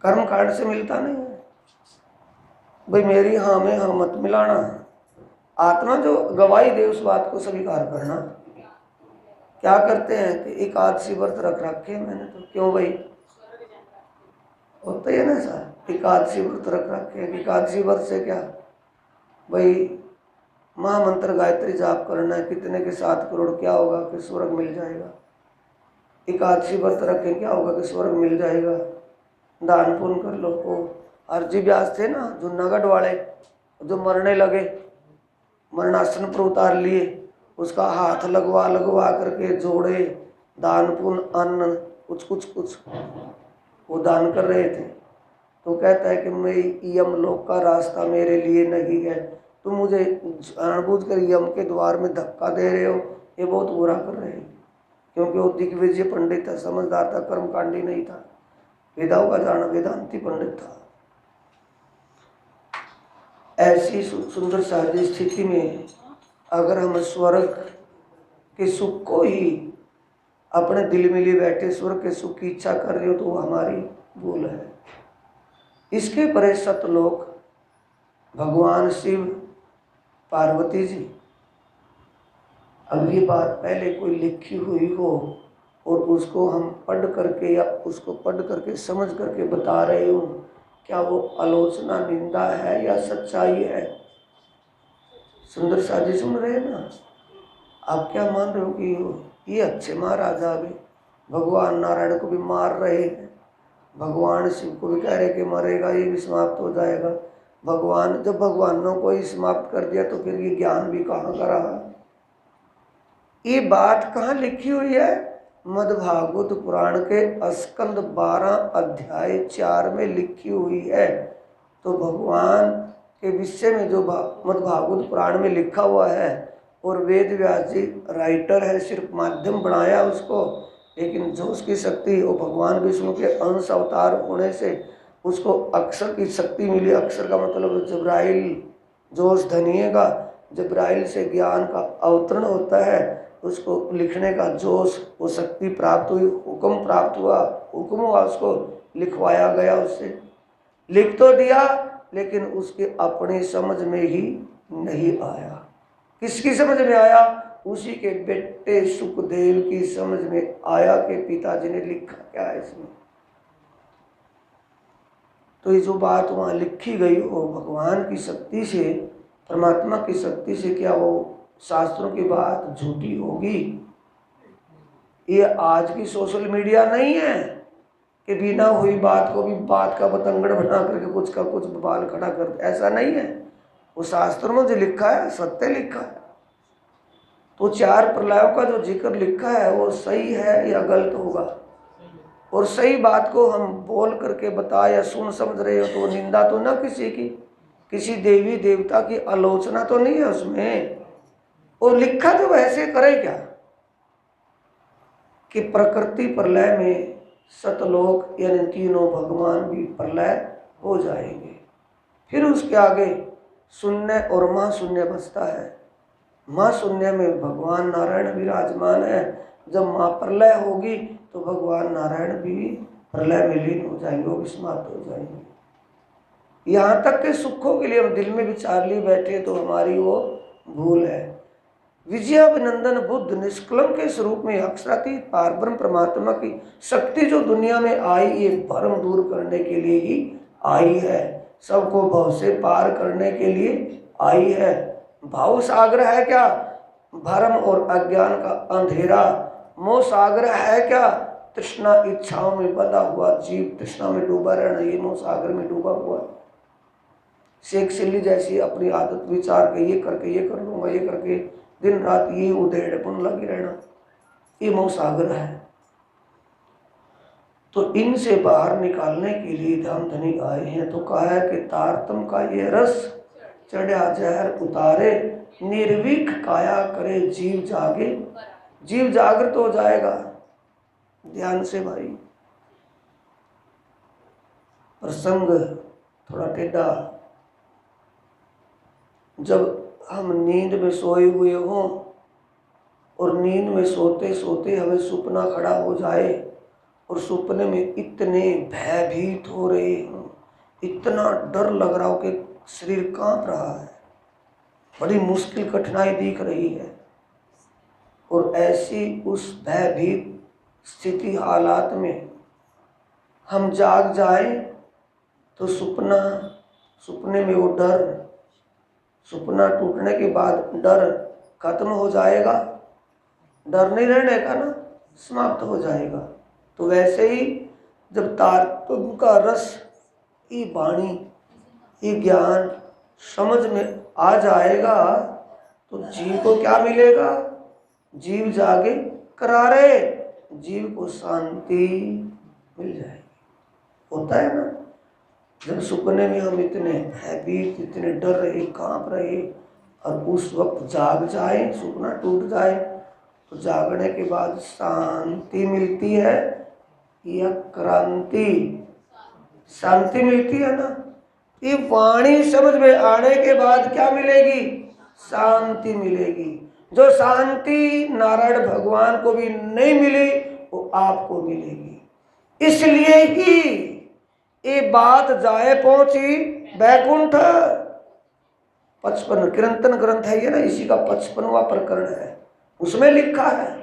कर्म कांड से मिलता नहीं है भाई। मेरी हाँ में हाँ मत मिलाना। आत्मा जो गवाही दे उस बात को स्वीकार करना। क्या करते हैं कि एकादशी व्रत रख रखे मैंने, तो क्यों भाई? होता ही है ना सर, एकादशी व्रत रख रखे हैं। एकादशी व्रत से क्या भाई? महामंत्र गायत्री जाप करना है, कितने के 7 करोड़, क्या होगा कि स्वर्ग मिल जाएगा। एकादशी व्रत रखें, क्या होगा कि स्वर्ग मिल जाएगा। दान पुण्य कर लो। वो अर्जी व्यास थे ना जूनागढ़ वाले, जो मरने लगे, मरणासन पर उतार लिए, उसका हाथ लगवा लगवा करके जोड़े, दान पुण्य अन्न कुछ वो दान कर रहे थे। तो कहता है कि मैं यमलोक का रास्ता मेरे लिए नहीं है, तुम मुझे जानबूझ कर यम के द्वार में धक्का दे रहे हो, ये बहुत बुरा कर रहे हैं। क्योंकि वो दिग्विजय पंडित था, समझदार था, कर्मकांडी नहीं था, वेदाओं का जाना वेदांती पंडित था। ऐसी सुंदर सारी स्थिति में अगर हम स्वर्ग के सुख को ही अपने दिल में लिए बैठे स्वर्ग के सुख की इच्छा कर रहे हो तो वो हमारी भूल है। इसके परे सतलोक, भगवान शिव, पार्वती जी, अब ये बात पहले कोई लिखी हुई हो और उसको हम पढ़ करके या उसको पढ़ करके समझ करके बता रहे हो, क्या वो आलोचना निंदा है या सच्चाई है? सुंदर साजी सुन रहे हैं ना? आप क्या मान रहे हो कि ये अच्छे महाराजा भी भगवान नारायण को भी मार रहे हैं, भगवान शिव को भी कह रहे कि मरेगा, ये भी समाप्त हो जाएगा। भगवान, जब भगवानों को ही समाप्त कर दिया तो फिर ये ज्ञान भी कहाँ का रहा? ये बात कहाँ लिखी हुई है? मद्भागवत पुराण के स्कंद 12 अध्याय 4 में लिखी हुई है। तो भगवान के विषय में जो मद्भागवत पुराण में लिखा हुआ है, और वेद व्यास जी राइटर है, सिर्फ माध्यम बनाया उसको, लेकिन जो उसकी शक्ति वो भगवान विष्णु के अंश अवतार होने से उसको अक्षर की शक्ति मिली। अक्षर का मतलब जब्राइल, जोश धनिए का, जब्राइल से ज्ञान का अवतरण होता है, उसको लिखने का जोश, वो शक्ति प्राप्त हुई, हुक्म प्राप्त हुआ, हुक्म हुआ, उसको लिखवाया गया। उससे लिख तो दिया लेकिन उसके अपनी समझ में ही नहीं आया। किसकी समझ में आया? उसी के बेटे सुखदेव की समझ में आया कि पिताजी ने लिखा क्या है इसमें। तो ये जो बात वहाँ लिखी गई हो भगवान की शक्ति से, परमात्मा की शक्ति से, क्या वो शास्त्रों की बात झूठी होगी? ये आज की सोशल मीडिया नहीं है कि बिना हुई बात को भी बात का बतंगड़ बना करके कुछ का कुछ बवाल खड़ा कर दे, ऐसा नहीं है। वो शास्त्रों में जो लिखा है सत्य लिखा है। तो 4 प्रलयों का जो जिक्र लिखा है वो सही है या गलत होगा? और सही बात को हम बोल करके बता या सुन समझ रहे हो तो निंदा तो ना किसी की, किसी देवी देवता की आलोचना तो नहीं है उसमें। और लिखा जो वैसे करे क्या कि प्रकृति प्रलय में सतलोक यानी तीनों भगवान भी प्रलय हो जाएंगे। फिर उसके आगे शून्य और महाशून्य बचता है। महाशून्य में भगवान नारायण विराजमान है। जब महाप्रलय होगी तो भगवान नारायण भी प्रलय में लीन हो जाएंगे, वो भी समाप्त हो जाएंगे। यहाँ तक के सुखों के लिए हम दिल में विचार लिए बैठे तो हमारी वो भूल है। विजयाभिनंदन बुद्ध निष्कलंक के स्वरूप में अक्षरातीत पारब्रह्म परमात्मा की शक्ति जो दुनिया में आई, ये भ्रम दूर करने के लिए ही आई है, सबको भव से पार करने के लिए आई है। भाव सागर है क्या? भ्रम और अज्ञान का अंधेरा। मोह सागर है क्या? तृष्णा इच्छाओं में बंधा हुआ जीव तृष्णा में डूबा रहना, ये मोह सागर में डूबा हुआ है। शेख सिल्ली जैसी अपनी आदत विचार के ये करके ये कर लूंगा, ये करके दिन रात ये उधेड़पन लगी रहना, ये मोह सागर है। तो इनसे बाहर निकालने के लिए धाम धनी आए हैं। तो कहा है कि तारतम का ये रस चढ़ा जहर उतारे, निर्वीक काया करे जीव जागे। जीव जागृत हो जाएगा ध्यान से भाई। प्रसंग थोड़ा टेढ़ा। जब हम नींद में सोए हुए हों और नींद में सोते सोते हमें सुपना खड़ा हो जाए और सुपने में इतने भयभीत हो रहे हों, इतना डर लग रहा हो कि शरीर कांप रहा है, बड़ी मुश्किल कठिनाई दिख रही है, और ऐसी उस भयभीत स्थिति हालात में हम जाग जाए तो सुपने में वो डर, सुपना टूटने के बाद डर खत्म हो जाएगा, डर नहीं रहने का ना, समाप्त हो जाएगा। तो वैसे ही जब तारतम का रस, ये वाणी, ये ज्ञान समझ में आ जाएगा तो जीव को क्या मिलेगा? जीव जागे करारे, जीव को शांति मिल जाएगी। होता है ना, जब सुपने में हम इतने भयभीत, इतने डर रहे, कांप रहे, और उस वक्त जाग जाए, सुपना टूट जाए, तो जागने के बाद शांति मिलती है या क्रांति? शांति मिलती है ना। ये वाणी समझ में आने के बाद क्या मिलेगी? शांति मिलेगी। जो शांति नारायण भगवान को भी नहीं मिली वो आपको मिलेगी। इसलिए ही ये बात जाए पहुंची बैकुंठ। 55 कीर्तन ग्रंथ है ये ना, इसी का 55वां प्रकरण है, उसमें लिखा है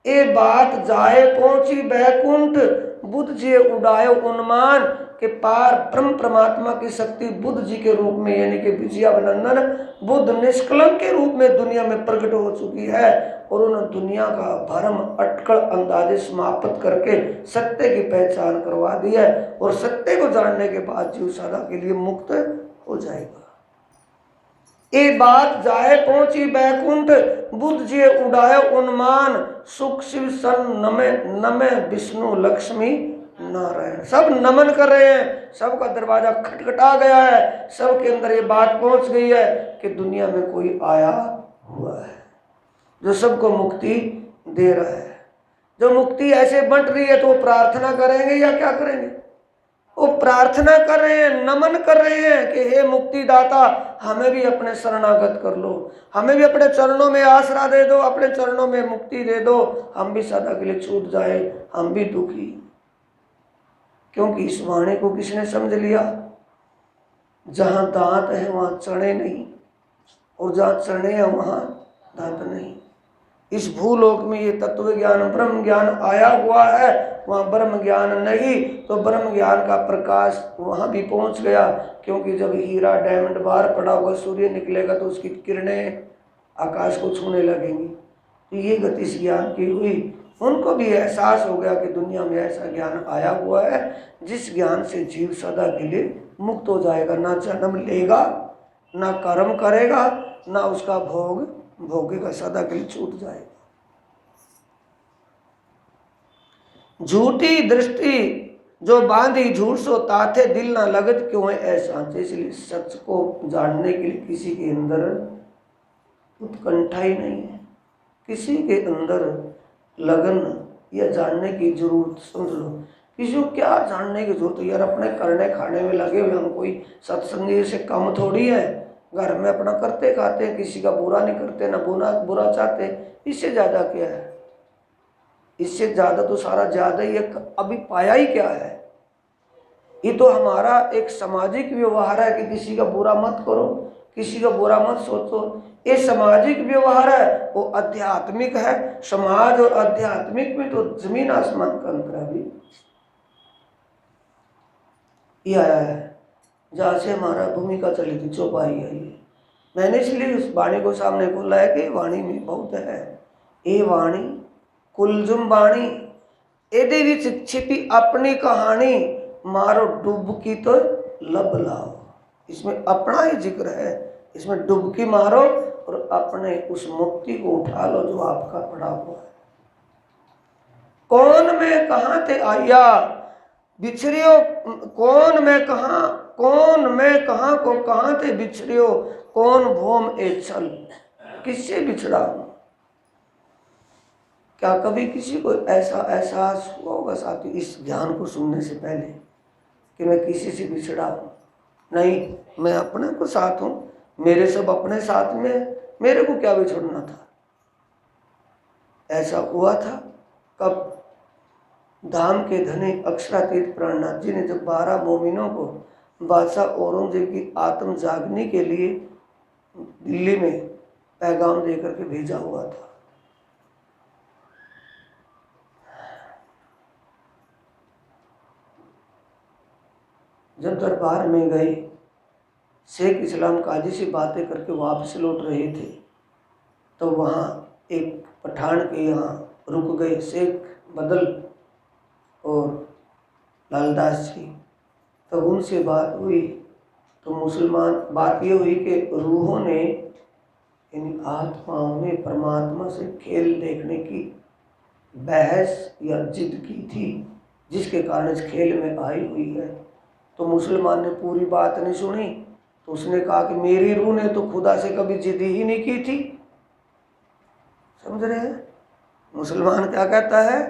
ये बात जाए पहुंची बैकुंठ, बुद्ध जी उड़ायो उन्मान के पार ब्रह्म परमात्मा की शक्ति बुद्ध जी के रूप में यानी कि विजयाभिनंदन बुद्ध निष्कलंक के रूप में दुनिया में प्रकट हो चुकी है, और उन्होंने दुनिया का भ्रम अटकल अंदाजे समाप्त करके सत्य की पहचान करवा दी है, और सत्य को जानने के बाद जीव सदा के लिए मुक्त हो जाएगा। ये बात जाए पहुंची बैकुंठ, बुद्ध जी उड़ाए उन्मान, सुख शिव सन नमे नमे विष्णु लक्ष्मी नारायण। सब नमन कर रहे हैं, सबका दरवाजा खटखटा गया है, सबके अंदर ये बात पहुंच गई है कि दुनिया में कोई आया हुआ है जो सबको मुक्ति दे रहा है। जो मुक्ति ऐसे बंट रही है तो वो प्रार्थना करेंगे या क्या करेंगे? वो प्रार्थना कर रहे हैं, नमन कर रहे हैं कि हे मुक्तिदाता, हमें भी अपने शरणागत कर लो, हमें भी अपने चरणों में आसरा दे दो, अपने चरणों में मुक्ति दे दो, हम भी सदा के लिए छूट जाए, हम भी दुखी। क्योंकि इस वाणी को किसने समझ लिया? जहां दांत है वहां चने नहीं, और जहां चने हैं वहां दांत नहीं। इस भूलोक में ये तत्व ज्ञान ब्रह्म ज्ञान आया हुआ है, वहाँ ब्रह्म ज्ञान नहीं, तो ब्रह्म ज्ञान का प्रकाश वहाँ भी पहुँच गया। क्योंकि जब हीरा डायमंड बाहर पड़ा हुआ सूर्य निकलेगा तो उसकी किरणें आकाश को छूने लगेंगी। तो ये गति इस ज्ञान की हुई, उनको भी एहसास हो गया कि दुनिया में ऐसा ज्ञान आया हुआ है जिस ज्ञान से जीव सदा के लिए मुक्त हो जाएगा, ना जन्म लेगा, ना कर्म करेगा, ना उसका भोग भोगेगा, सदा के लिए छूट जाएगा। झूठी दृष्टि जो बांधी झूठ सो ताथे, दिल ना लगत क्यों है ऐसा। इसलिए सच को जानने के लिए किसी के अंदर उत्कंठा ही नहीं है, किसी के अंदर लगन या जानने की जरूरत। समझ लो, किसी को क्या जानने की जरूरत है यार, अपने करने खाने में लगे हुए हम कोई सत्संगी से कम थोड़ी है। घर में अपना करते खाते हैं, किसी का बुरा नहीं करते, ना बुरा चाहते। इससे ज्यादा क्या है? इससे ज्यादा तो सारा ज्यादा ही है। अभी पाया ही क्या है? ये तो हमारा एक सामाजिक व्यवहार है कि किसी का बुरा मत करो, किसी का बुरा मत सोचो। ये सामाजिक व्यवहार है, वो आध्यात्मिक है। समाज और आध्यात्मिक में तो जमीन आसमान का अंतर है। अभी ये आया है जहाँ से हमारा भूमिका चली थी, चौपाई है ये। मैंने इसलिए उस वाणी को सामने खोला है कि वाणी में बहुत है। ये वाणी कुलजुम वाणी, एदे विच छिपी अपनी कहानी, मारो डुबकी तो लब लाओ। इसमें अपना ही जिक्र है, इसमें डुबकी मारो और अपने उस मुक्ति को उठा लो जो आपका पड़ा हुआ है। कौन मैं कहाँ थे आया बिछड़ियो, कौन मैं कहाँ को कहाँ थे बिछड़ियो, कौन भोम ए छल, किससे बिछड़ा हूं? क्या कभी किसी को ऐसा एहसास हुआ होगा साथी इस ज्ञान को सुनने से पहले कि मैं किसी से बिछड़ा हूं? नहीं, मैं अपने को साथ हूं, मेरे सब अपने साथ में, मेरे को क्या बिछड़ना था? ऐसा हुआ था कब? धाम के धनी अक्षरातीत प्राणनाथ जी ने जब 12 मोमिनों को बादशाह औरंगजेब की आत्म जागने के लिए दिल्ली में पैगाम देकर के भेजा हुआ था। जब दरबार में गए, शेख इस्लाम काजी से बातें करके वापस लौट रहे थे, तो वहाँ एक पठान के यहाँ रुक गए, शेख बदल और लालदास जी। तो उनसे बात हुई तो मुसलमान बात ये हुई कि रूहों ने, इन आत्माओं ने परमात्मा से खेल देखने की बहस या जिद की थी, जिसके कारण इस खेल में आई हुई है। तो मुसलमान ने पूरी बात नहीं सुनी, तो उसने कहा कि मेरी रूह ने तो खुदा से कभी जिद ही नहीं की थी। समझ रहे हैं? मुसलमान क्या कहता है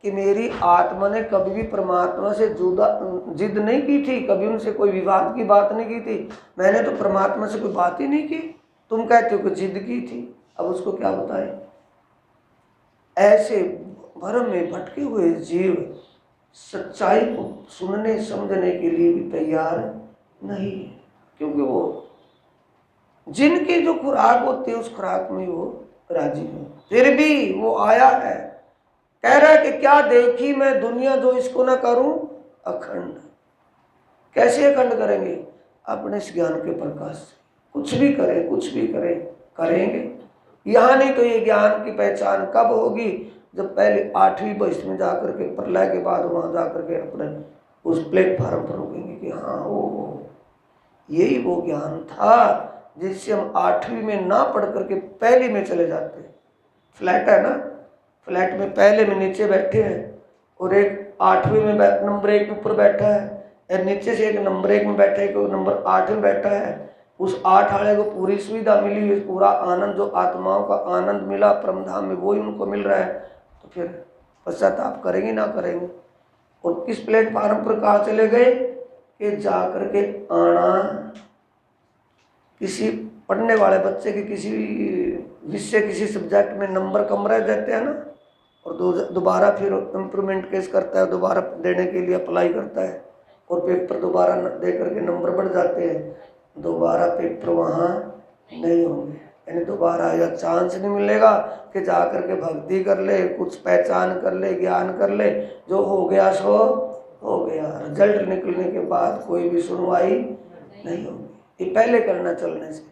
कि मेरी आत्मा ने कभी भी परमात्मा से जिद नहीं की थी, कभी उनसे कोई विवाद की बात नहीं की थी, मैंने तो परमात्मा से कोई बात ही नहीं की। तुम कहते हो कि जिद की थी। अब उसको क्या बताएं? ऐसे भ्रम में भटके हुए जीव सच्चाई को सुनने समझने के लिए भी तैयार नहीं, क्योंकि वो जिनकी जो खुराक होती है उस खुराक में वो राजी है। फिर भी वो आया है, कह रहा है कि क्या देखी मैं दुनिया जो इसको ना करूं अखंड। कैसे अखंड करेंगे? अपने इस ज्ञान के प्रकाश से। कुछ भी करें, कुछ भी करें, करेंगे यहाँ नहीं तो ये ज्ञान की पहचान कब होगी? जब पहले 8वीं बहिष्ठ में जाकर के, प्रलय के बाद वहां जाकर के अपने उस प्लेटफार्म पर रुकेंगे कि हाँ वो यही वो ज्ञान था जिससे हम 8वीं में ना पढ़ करके पहली में चले जाते। फ्लैट है ना, फ्लैट में पहले में नीचे बैठे हैं और एक 8वीं में नंबर 1 के ऊपर बैठा है, और नीचे से एक नंबर 1 में बैठा है, एक नंबर 8 में बैठा है। उस 8 वाले को पूरी सुविधा मिली है, पूरा आनंद जो आत्माओं का आनंद मिला परमधाम में वही उनको मिल रहा है। तो फिर पश्चाताप करेंगे ना करेंगे? और किस प्लेटफार्म पर कहा चले गए कि जाकर के आना, किसी पढ़ने वाले बच्चे के किसी विषय किसी सब्जेक्ट में नंबर कम रह जाते हैं ना, और दोबारा फिर इम्प्रूवमेंट केस करता है, दोबारा देने के लिए अप्लाई करता है और पेपर दोबारा दे करके नंबर बढ़ जाते हैं, दोबारा पेपर वहाँ नहीं होंगे। यानी दोबारा या चांस नहीं मिलेगा कि जा करके भक्ति कर ले, कुछ पहचान कर ले, ज्ञान कर ले। जो हो गया सो हो गया, रिजल्ट निकलने के बाद कोई भी सुनवाई नहीं होगी। ये पहले करना चलने से।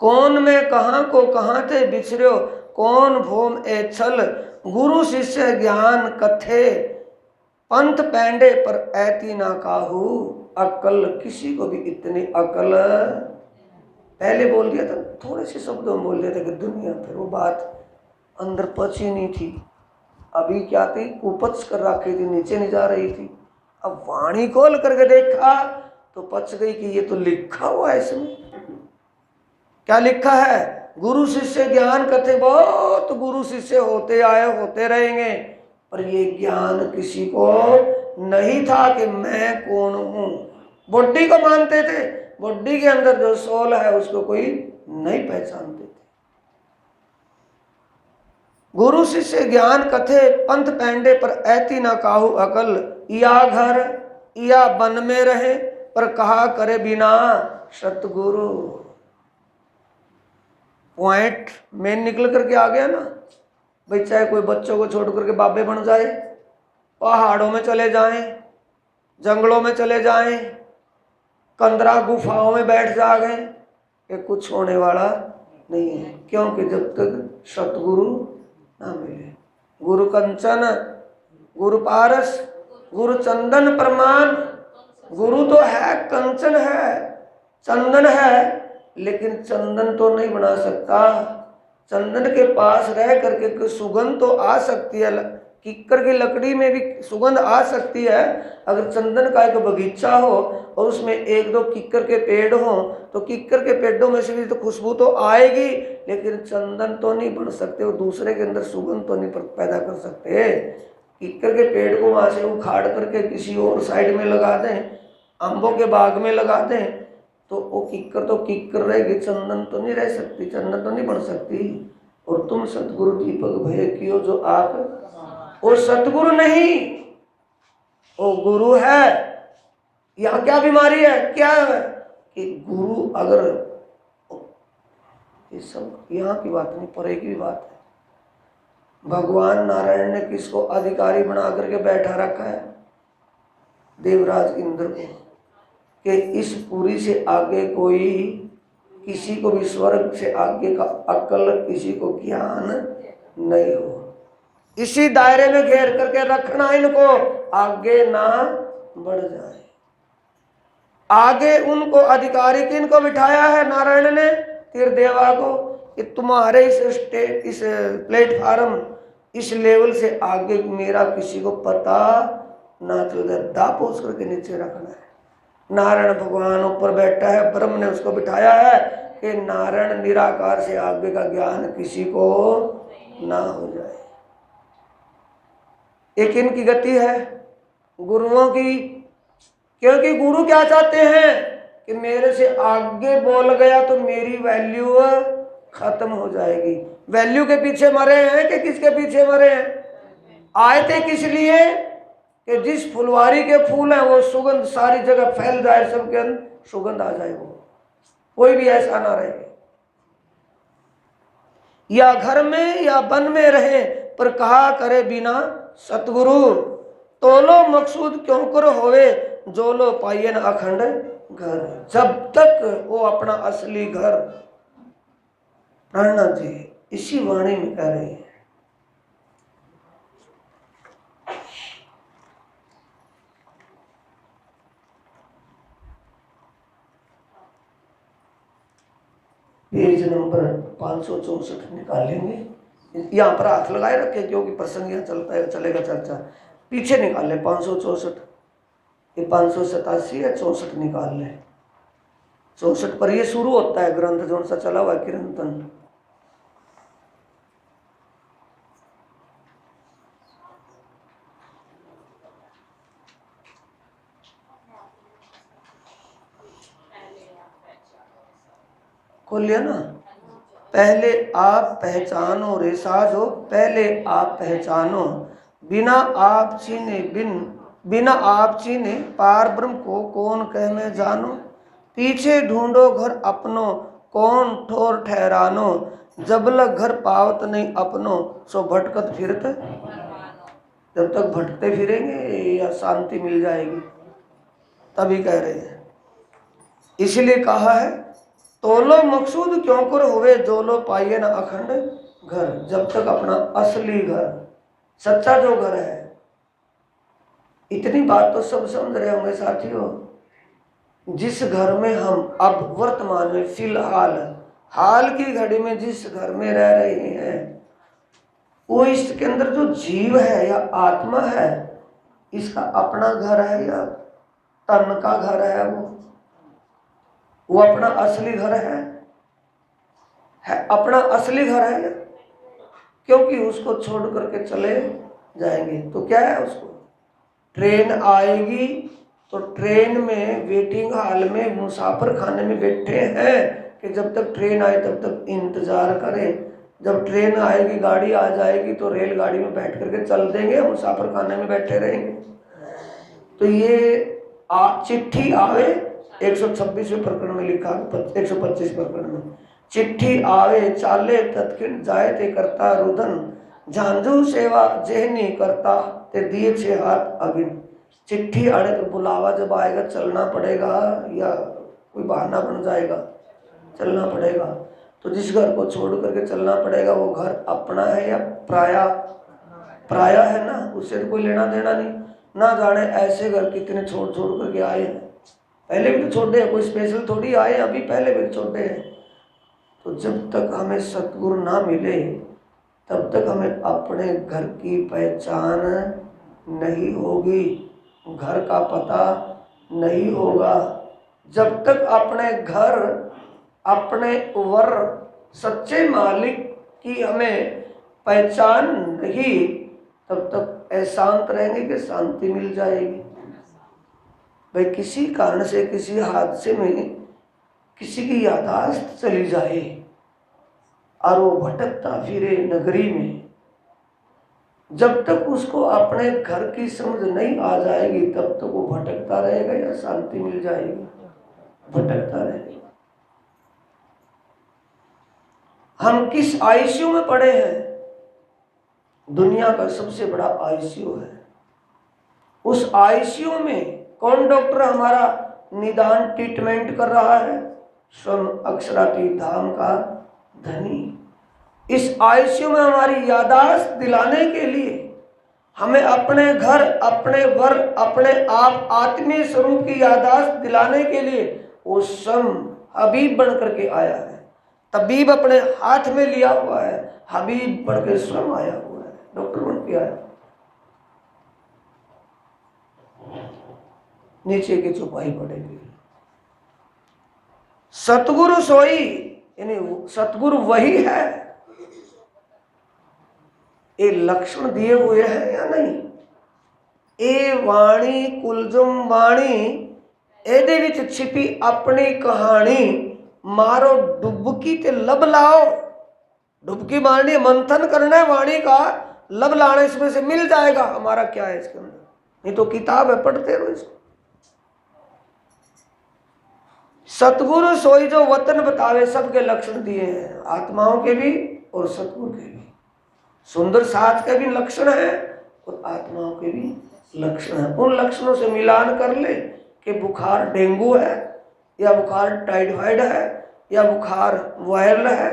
कौन मैं कहाँ को कहाँ थे बिछड़ो, कौन भोम ए छल, गुरु शिष्य ज्ञान कथे, पंथ पैंडे पर ऐती ना काहू, अकल किसी को भी इतनी अकल। पहले बोल दिया था, थोड़े से शब्दों में बोल दिया था कि दुनिया, फिर वो बात अंदर पची नहीं थी। अभी क्या थी, कुपच कर रखी थी, नीचे नहीं जा रही थी। अब वाणी खोल करके देखा तो पच गई कि ये तो लिखा हुआ है इसमें। क्या लिखा है? गुरु शिष्य ज्ञान कथे, बहुत गुरु शिष्य होते आए, होते रहेंगे, पर ये ज्ञान किसी को नहीं था कि मैं कौन हूं। बुड्ढी को मानते थे, बॉडी के अंदर जो सोल है उसको कोई नहीं पहचानते थे। गुरु शिष्य ज्ञान कथे पंथ पैंडे पर ऐती ना काहू अकल, या घर या वन में रहे पर कहा करे बिना सतगुरु। पॉइंट मेन निकल करके आ गया ना भाई, चाहे कोई बच्चों को छोड़ करके बाबे बन जाए, पहाड़ों में चले जाएं, जंगलों में चले जाएं, कंदरा गुफाओं में बैठ जाए, ये कुछ होने वाला नहीं है। क्योंकि जब तक सतगुरु ना मिले। गुरु कंचन गुरु पारस गुरु चंदन प्रमाण। गुरु तो है, कंचन है, चंदन है, लेकिन चंदन तो नहीं बना सकता। चंदन के पास रह करके सुगंध तो आ सकती है, किक्कर की लकड़ी में भी सुगंध आ सकती है। अगर चंदन का एक बगीचा हो और उसमें एक दो किक्कर के पेड़ हो तो किक्कर के पेड़ों में से भी तो खुशबू तो आएगी, लेकिन चंदन तो नहीं बन सकते। वो दूसरे के अंदर सुगंध तो नहीं पैदा कर सकते। किक्कर के पेड़ को वहां से उखाड़ करके किसी और साइड में लगा दें, आंबों के बाग में लगा दें, तो वो किक्कर तो किक्कर रहेगी, चंदन तो नहीं रह सकती, चंदन तो नहीं बन सकती। और तुम सतगुरु दीपक भय कियो जो आप, वो सतगुरु नहीं, वो गुरु है। यहाँ क्या बीमारी है, क्या है कि गुरु अगर, ये सब यहाँ की बात नहीं, परे की बात है। भगवान नारायण ने किसको अधिकारी बना करके बैठा रखा है? देवराज इंद्र को, कि इस पूरी से आगे कोई, किसी को भी स्वर्ग से आगे का अकल, किसी को ज्ञान नहीं हो। इसी दायरे में घेर करके रखना इनको, आगे ना बढ़ जाए। आगे उनको अधिकारी किनको बिठाया है नारायण ने? तीरदेवा को, कि तुम्हारे इस प्लेटफार्म, इस लेवल से आगे मेरा किसी को पता ना चल जाए, दापोस करके नीचे रखना है। नारायण भगवान ऊपर बैठा है, ब्रह्म ने उसको बिठाया है कि नारायण निराकार से आगे का ज्ञान किसी को ना हो जाए। एक इनकी गति है गुरुओं की, क्योंकि गुरु क्या चाहते हैं कि मेरे से आगे बोल गया तो मेरी वैल्यू खत्म हो जाएगी। वैल्यू के पीछे मरे हैं कि किसके पीछे मरे हैं? आए थे किस लिए कि जिस फुलवारी के फूल हैं वो सुगंध सारी जगह फैल जाए, सबके अंदर सुगंध आ जाए, वो कोई भी ऐसा ना रहे। या घर में या वन में रहे पर कहा करे बिना सतगुरु, तोलो मकसूद क्यों कर होवे जो लो पाइए न अखंड घर। जब तक वो अपना असली घर, प्राणनाथ जी इसी वाणी में कह रहे हैं। पेज नंबर 564 निकालेंगे। यहाँ पर हाथ लगाए रखे क्योंकि प्रसंग यहाँ चलता है, चलेगा चर्चा। पीछे निकाल ले 564, ये 587 है, 64 निकाल ले। 64 पर ये शुरू होता है ग्रंथ जो सा चला हुआ कीर्तन। खोल लिया ना? पहले आप पहचानो रे साधो, पहले आप पहचानो, बिना आप चीने बिना आप चीने पार ब्रह्म को कौन कह में जानो। पीछे ढूंढो घर अपनो कौन ठोर ठहरानो, जब लग घर पावत नहीं अपनो सो भटकत फिरत। जब तक भटकते फिरेंगे या शांति मिल जाएगी, तभी कह रहे हैं। इसलिए कहा है तोलो मकसूद क्यों कर हुए जो लो पाइए न अखंड घर। जब तक अपना असली घर, सच्चा जो घर है। इतनी बात तो सब समझ रहे होंगे साथियों। जिस घर में हम अब वर्तमान में फिलहाल हाल की घड़ी में जिस घर में रह रहे हैं, वो इसके अंदर जो जीव है या आत्मा है, इसका अपना घर है या तन का घर है? वो अपना असली घर है अपना असली घर है। क्योंकि उसको छोड़ करके चले जाएंगे तो क्या है, उसको ट्रेन आएगी तो ट्रेन में वेटिंग हॉल में मुसाफिर खाने में बैठे हैं कि जब तक ट्रेन आए तब तक इंतजार करें, जब ट्रेन आएगी गाड़ी आ जाएगी तो रेलगाड़ी में बैठ करके चल देंगे, मुसाफिर खाने में बैठे रहेंगे। तो ये चिट्ठी आवे 126वें प्रकरण में लिखा, 125 प्रकरण में, चिट्ठी आवे चाले तत्किन जाए ते करता रुदन, झांझू सेवा जेहनी करता ते दिए छे हाथ अगिन। चिट्ठी आने तो बुलावा जब आएगा चलना पड़ेगा या कोई बहाना बन जाएगा, चलना पड़ेगा। तो जिस घर को छोड़ करके चलना पड़ेगा वो घर अपना है या पराया? पराया है ना, उससे तो कोई लेना देना नहीं। ना जाने ऐसे घर कितने छोड़ छोड़ करके आए हैं, पहले भी तो छोड़े हैं, कोई स्पेशल थोड़ी आए अभी, पहले भी छोड़े हैं। तो जब तक हमें सतगुरु ना मिले तब तक हमें अपने घर की पहचान नहीं होगी, घर का पता नहीं होगा। जब तक अपने घर, अपने वर सच्चे मालिक की हमें पहचान नहीं, तब तक अशांत रहेंगे कि शांति मिल जाएगी? भाई किसी कारण से किसी हादसे में किसी की यादाश्त चली जाए और वो भटकता फिरे नगरी में, जब तक उसको अपने घर की समझ नहीं आ जाएगी तब तक वो भटकता रहेगा या शांति मिल जाएगी? भटकता रहेगा। हम किस आईसीयू में पड़े हैं? दुनिया का सबसे बड़ा आईसीयू है। उस आईसीयू में कौन डॉक्टर हमारा निदान ट्रीटमेंट कर रहा है? स्वयं अक्षरातीत धाम का धनी। इस आईसीयू में हमारी यादाश्त दिलाने के लिए हमें अपने घर, अपने वर, अपने आप आत्मीय स्वरूप की यादाश्त दिलाने के लिए वो स्वयं हबीब बन करके आया है। तबीब अपने हाथ में लिया हुआ है, हबीब बन के स्वयं आया हुआ है, डॉक्टर बन के आया। नीचे की चौपाई पड़ेगी। सतगुरु सोई, यानी सतगुरु वही है। ये लक्षण दिए हुए हैं या नहीं? ए वाणी कुलजुम वाणी, एदे विच छिपी अपनी कहानी, मारो डुबकी ते लब लाओ। डुबकी मारनी, मंथन करना है वाणी का, लब लाना इसमें से मिल जाएगा। हमारा क्या है इसके अंदर? नहीं तो किताब है, पढ़ते रहो इसको। सतगुरु सोई जो वतन बतावे, सबके लक्षण दिए हैं, आत्माओं के भी और सतगुरु के भी। सुंदर साथ के भी लक्षण है और आत्माओं के भी लक्षण है। उन लक्षणों से मिलान कर ले कि बुखार डेंगू है या बुखार टाइफाइड है या बुखार वायरल है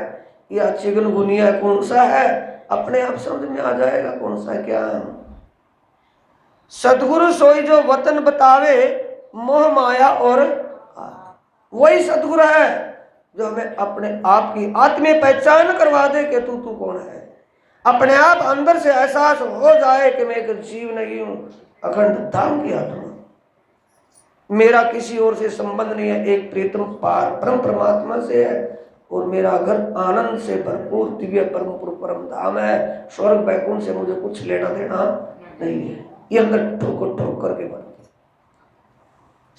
या चिकनगुनिया कौन सा है, अपने आप समझ में आ जाएगा कौन सा क्या है। सतगुरु सोई जो वतन बतावे, मोह माया और वही सतगुरु है जो हमें अपने आप की आत्मीय पहचान करवा दे कि तू कौन है। अपने आप अंदर से एहसास हो जाए कि मैं एक जीव नहीं हूं, अखंड धाम की आत्मा, मेरा किसी और से संबंध नहीं है, एक प्रीतम पार परम परमात्मा से है और मेरा घर आनंद से भरपूर दिव्य परम धाम है। स्वर्ग बैकुंठ से मुझे कुछ लेना देना नहीं है। ये अंदर ठोक ठोक करके बनती।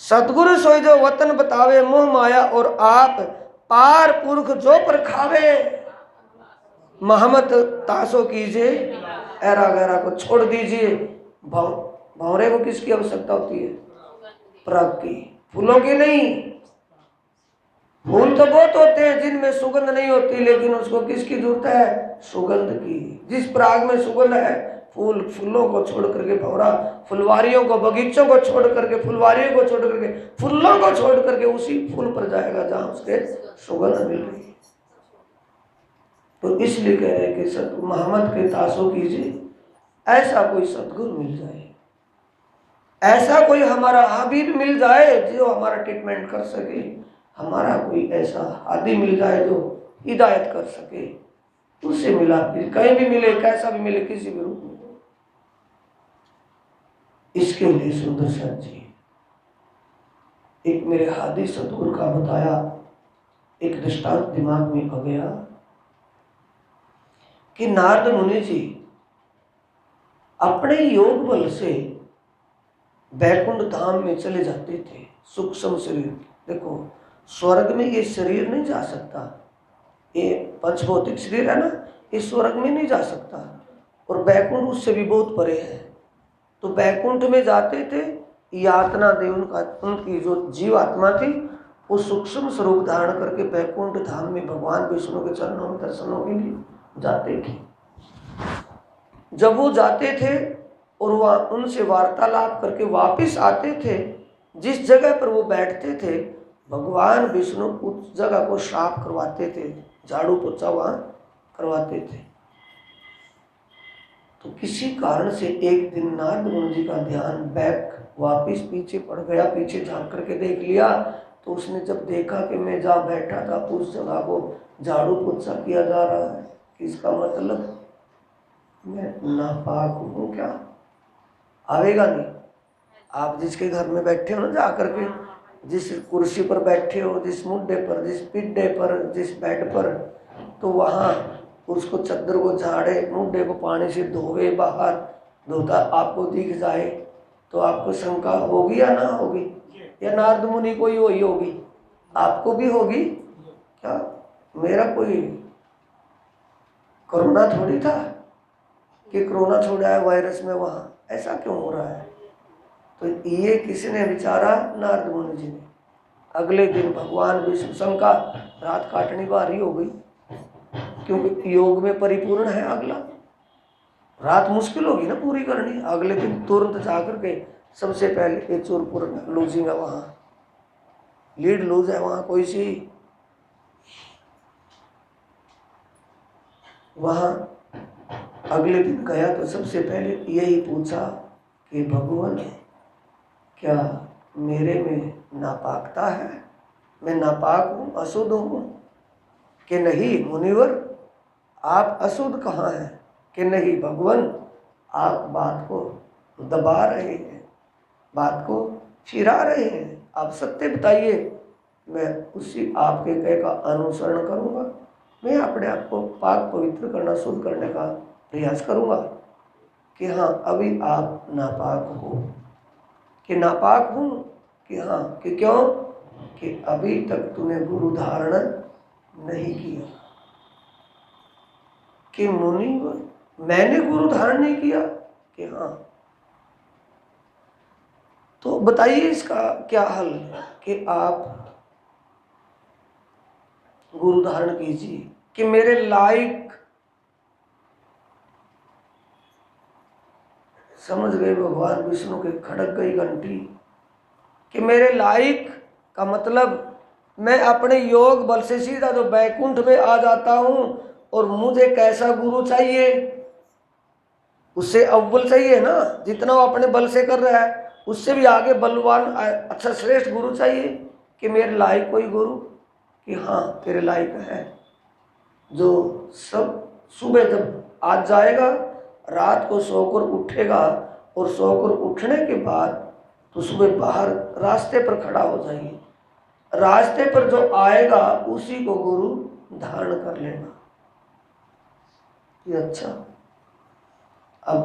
सतगुरु सोई जो वतन बतावे, मोह माया और आप पार पुरख जो परखावे, महमत तासो कीजिए, ऐरा गहरा को छोड़ दीजिए। भंवरे को किसकी आवश्यकता होती है? पराग की, फूलों की नहीं। फूल तो बहुत होते हैं जिनमें सुगंध नहीं होती, लेकिन उसको किसकी जरूरत है? सुगंध की। जिस पराग में सुगंध है, फूलों को छोड़ करके भंवरा, फुलवारियों को, बगीचों को छोड़ करके, फुलवारियों को छोड़ करके, फूलों को छोड़ करके उसी फूल पर जाएगा जहां उसके सुगंध मिल रही है। तो इसलिए कह रहे हैं कि मोहम्मद के तासो कीजिए, ऐसा कोई सतगुरु मिल जाए, ऐसा कोई हमारा हबीब मिल जाए जो हमारा ट्रीटमेंट कर सके, हमारा कोई ऐसा हादी मिल जाए जो हिदायत कर सके। उससे मिला, कहीं भी मिले, कैसा भी मिले, किसी भी रूप में। इसके लिए सुंदर सर जी एक मेरे हादी सतगुरु का बताया एक दृष्टांत दिमाग में आ गया कि नारद मुनि जी अपने योग बल से बैकुंठ धाम में चले जाते थे। सूक्ष्म शरीर, देखो स्वर्ग में ये शरीर नहीं जा सकता, ये पंचभौतिक शरीर है ना, ये स्वर्ग में नहीं जा सकता, और बैकुंठ उससे भी बहुत परे है। तो बैकुंठ में जाते थे, यातना दे उनकी जो जीव आत्मा थी वो सूक्ष्म स्वरूप धारण करके बैकुंठ धाम में भगवान विष्णु के चरणों में दर्शनों के लिए जाते थे। जब वो जाते थे और वह उनसे वार्तालाप करके वापस आते थे, जिस जगह पर वो बैठते थे भगवान विष्णु उस जगह को साफ करवाते थे, झाड़ू पोछा वहाँ करवाते थे। तो किसी कारण से एक दिन नारद मुनि जी का ध्यान बैक वापिस पीछे पड़ गया, पीछे झांक करके देख लिया। तो उसने जब देखा कि मैं जहाँ बैठा था उस जगह को झाड़ू पोछा किया जा रहा है, इसका मतलब मैं नापाक हूँ क्या? आवेगा नहीं। आप जिसके घर में बैठे हो ना, जा करके जिस कुर्सी पर बैठे हो, जिस मुद्दे पर, जिस पिड्डे पर, जिस बेड पर, तो वहाँ उसको चद्दर को झाड़े, मुद्दे को पानी से धोवे, बाहर धोता आपको दिख जाए तो आपको शंका होगी या ना होगी? या नारद मुनि को ही होगी? आपको भी होगी क्या? मेरा कोई कोरोना थोड़ी था कि कोरोना छोड़ा है वायरस में, वहाँ ऐसा क्यों हो रहा है? तो ये किसने विचारा? नारद मुनि जी ने। अगले दिन भगवान विष्णु शंका, रात काटनी बारी हो गई, क्योंकि योग में परिपूर्ण है। अगला रात मुश्किल होगी ना पूरी करनी। अगले दिन तुरंत जाकर के सबसे पहले चोरपुर लूजिंग है, वहाँ लीड लूज है, वहाँ कोई सी, वहाँ अगले दिन गया तो सबसे पहले यही पूछा कि भगवान क्या मेरे में नापाकता है? मैं नापाक हूँ, अशुद्ध हूँ कि नहीं? मुनिवर आप अशुद्ध कहाँ हैं कि नहीं? भगवान आप बात को दबा रहे हैं, बात को फिरा रहे हैं, आप सत्य बताइए, मैं उसी आपके कहे का अनुसरण करूँगा। मैं अपने आप को पाक पवित्र करना, शुद्ध करने का प्रयास करूँगा कि हाँ अभी आप नापाक हो, कि नापाक हूँ, कि हाँ, कि क्यों? कि अभी तक तूने गुरु धारण नहीं किया। कि मुनि मैंने गुरु धारण नहीं किया? कि हाँ। तो बताइए इसका क्या हल? कि आप गुरु धारण कीजिए कि मेरे लायक, समझ गए भगवान विष्णु के, खड़क गई घंटी कि मेरे लायक का मतलब मैं अपने योग बल से सीधा जो बैकुंठ में आ जाता हूँ, और मुझे कैसा गुरु चाहिए? उससे अव्वल चाहिए ना, जितना वो अपने बल से कर रहा है उससे भी आगे बलवान, अच्छा श्रेष्ठ गुरु चाहिए। कि मेरे लायक कोई गुरु? कि हाँ तेरे लायक है, जो सब सुबह जब आज जाएगा, रात को सोकर उठेगा, और सोकर उठने के बाद तो सुबह बाहर रास्ते पर खड़ा हो जाइए, रास्ते पर जो आएगा उसी को गुरु धारण कर लेना। ये अच्छा, अब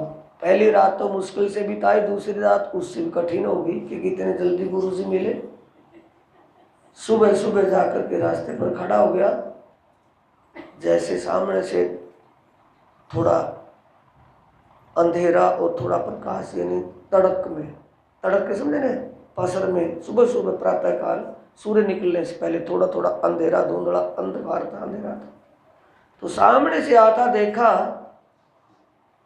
पहली रात तो मुश्किल से बिताई, दूसरी रात उससे भी कठिन होगी कि कितने जल्दी गुरु जी मिले। सुबह सुबह जाकर के रास्ते पर खड़ा हो गया, जैसे सामने से थोड़ा अंधेरा और थोड़ा प्रकाश, यानी तड़क में, तड़क के समझे ना, पसर में, सुबह सुबह प्रातः काल सूर्य निकलने से पहले थोड़ा थोड़ा अंधेरा, धुंधला अंधकार था, अंधेरा था। तो सामने से आता देखा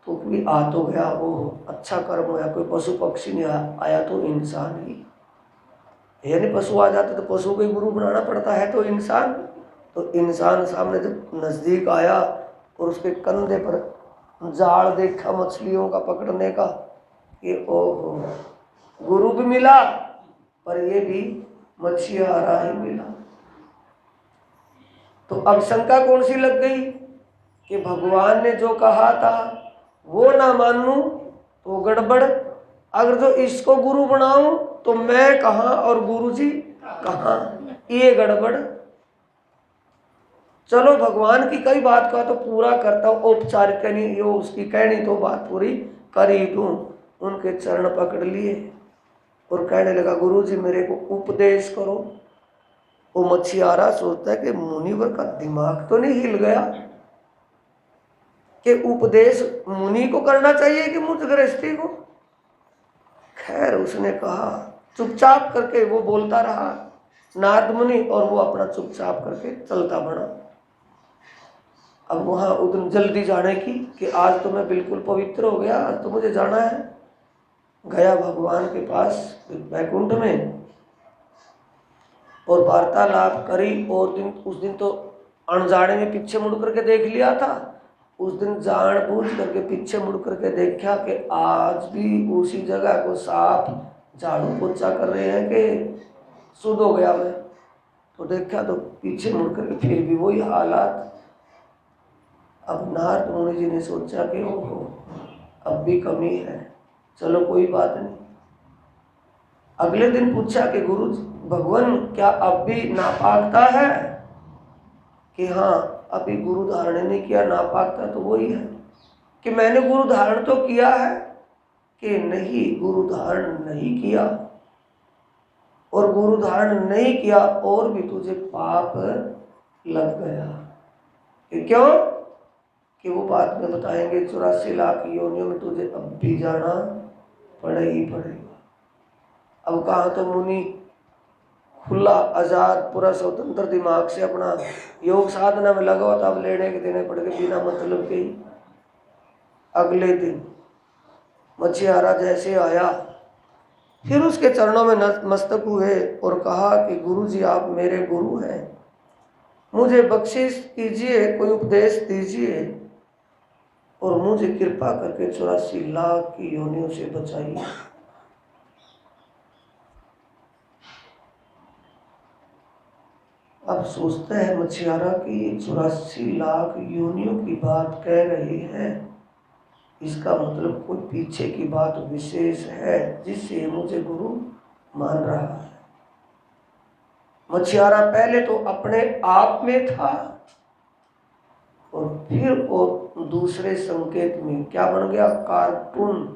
तो कोई आ तो गया, वो अच्छा कर्म होया, कोई पशु पक्षी नहीं आया तो इंसान ही, यानी पशु आ जाते तो पशु को ही गुरु बनाना पड़ता है, तो इंसान, तो इंसान सामने जब नज़दीक आया और उसके कंधे पर जाल देखा मछलियों का पकड़ने का, कि ओहो गुरु भी मिला पर ये भी मछियारा ही मिला। तो अब शंका कौन सी लग गई कि भगवान ने जो कहा था वो ना मानूं तो गड़बड़, अगर जो इसको गुरु बनाऊं तो मैं कहाँ और गुरु जी कहाँ, ये गड़बड़। चलो भगवान की कई बात का तो पूरा करता हूँ, औपचारिक नहीं, यो उसकी कहनी तो बात पूरी कर ही दूं। उनके चरण पकड़ लिए और कहने लगा गुरु जी मेरे को उपदेश करो। वो मछियारा सोचता है कि मुनिवर का दिमाग तो नहीं हिल गया कि उपदेश मुनि को करना चाहिए कि मुझ गृहस्थी को। खैर उसने कहा, चुपचाप करके वो बोलता रहा नारद मुनि, और वो अपना चुपचाप करके चलता बना। अब वहां उधर जल्दी जाने की कि आज तो मैं बिल्कुल पवित्र हो गया, आज तो मुझे जाना है। गया भगवान के पास वैकुंठ में और वार्तालाप करी। और उस दिन तो अनजाने में पीछे मुड़ करके देख लिया था। उस दिन जानबूझ करके पीछे मुड़ करके देखा कि आज भी उसी जगह को साफ झाड़ू पोछा कर रहे हैं कि शुद्ध हो गया मैं। तो देखा तो पीछे मुड़ करके फिर भी वही हालात। अब नारद मुनि जी ने सोचा कि ओहो अब भी कमी है, चलो कोई बात नहीं। अगले दिन पूछा कि गुरु भगवान क्या अब भी नापाकता है? कि हाँ अभी गुरु धारण नहीं किया, नापाकता तो वही है। कि मैंने गुरु धारण तो किया है? कि नहीं, गुरु धारण नहीं किया। और गुरु धारण नहीं किया और भी तुझे पाप लग गया। कि क्यों? कि वो बाद में बताएंगे 84 लाख योनियों में तुझे अब भी जाना पड़े ही पड़ेगा। अब कहा तो मुनि खुला आजाद पूरा स्वतंत्र दिमाग से अपना योग साधना में लगा हुआ था, अब लेने के देने पड़ गए बिना मतलब के ही। अगले दिन मछियारा जैसे आया फिर उसके चरणों में नतमस्तक हुए और कहा कि गुरु जी आप मेरे गुरु हैं, मुझे बख्शिश कीजिए, कोई उपदेश दीजिए और मुझे कृपा करके 84 लाख की योनियों से बचाइए। अब सोचता है मछियारा कि 84 लाख योनियों की बात कह रहे हैं, इसका मतलब कोई पीछे की बात विशेष है जिससे मुझे गुरु मान रहा है। मछियारा पहले तो अपने आप में था और फिर वो दूसरे संकेत में क्या बन गया, कार्टून।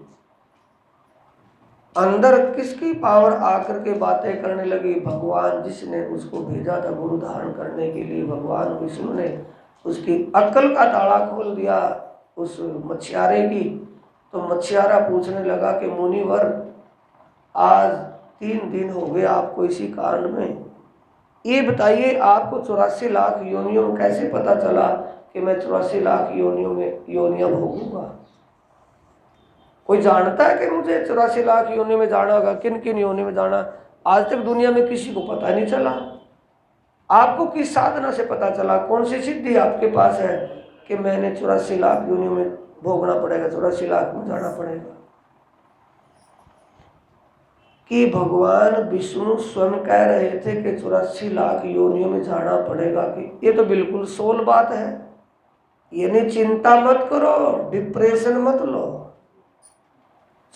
अंदर किसकी पावर आकर के बातें करने लगी, भगवान जिसने उसको भेजा था गुरु धारण करने के लिए, भगवान विष्णु ने उसकी अक्ल का ताला खोल दिया उस मछियारे की। तो मछियारा पूछने लगा कि मुनिवर आज 3 दिन हो गए आपको इसी कांड में, ये बताइए आपको 84 लाख योनियों में कैसे पता चला कि मैं 84 लाख योनियां भोगूंगा? कोई जानता है कि मुझे 84 लाख योनि में जाना होगा? किन किन योनि में जाना आज तक दुनिया में किसी को पता नहीं चला। आपको किस साधना से पता चला, कौन सी सिद्धि आपके पास है कि मैंने 84 लाख योनियों में भोगना पड़ेगा, 84 लाख में जाना पड़ेगा? कि भगवान विष्णु स्वयं कह रहे थे कि 84 लाख योनियों में जाना पड़ेगा। कि ये तो बिल्कुल सोल बात है, यानी चिंता मत करो, डिप्रेशन मत लो,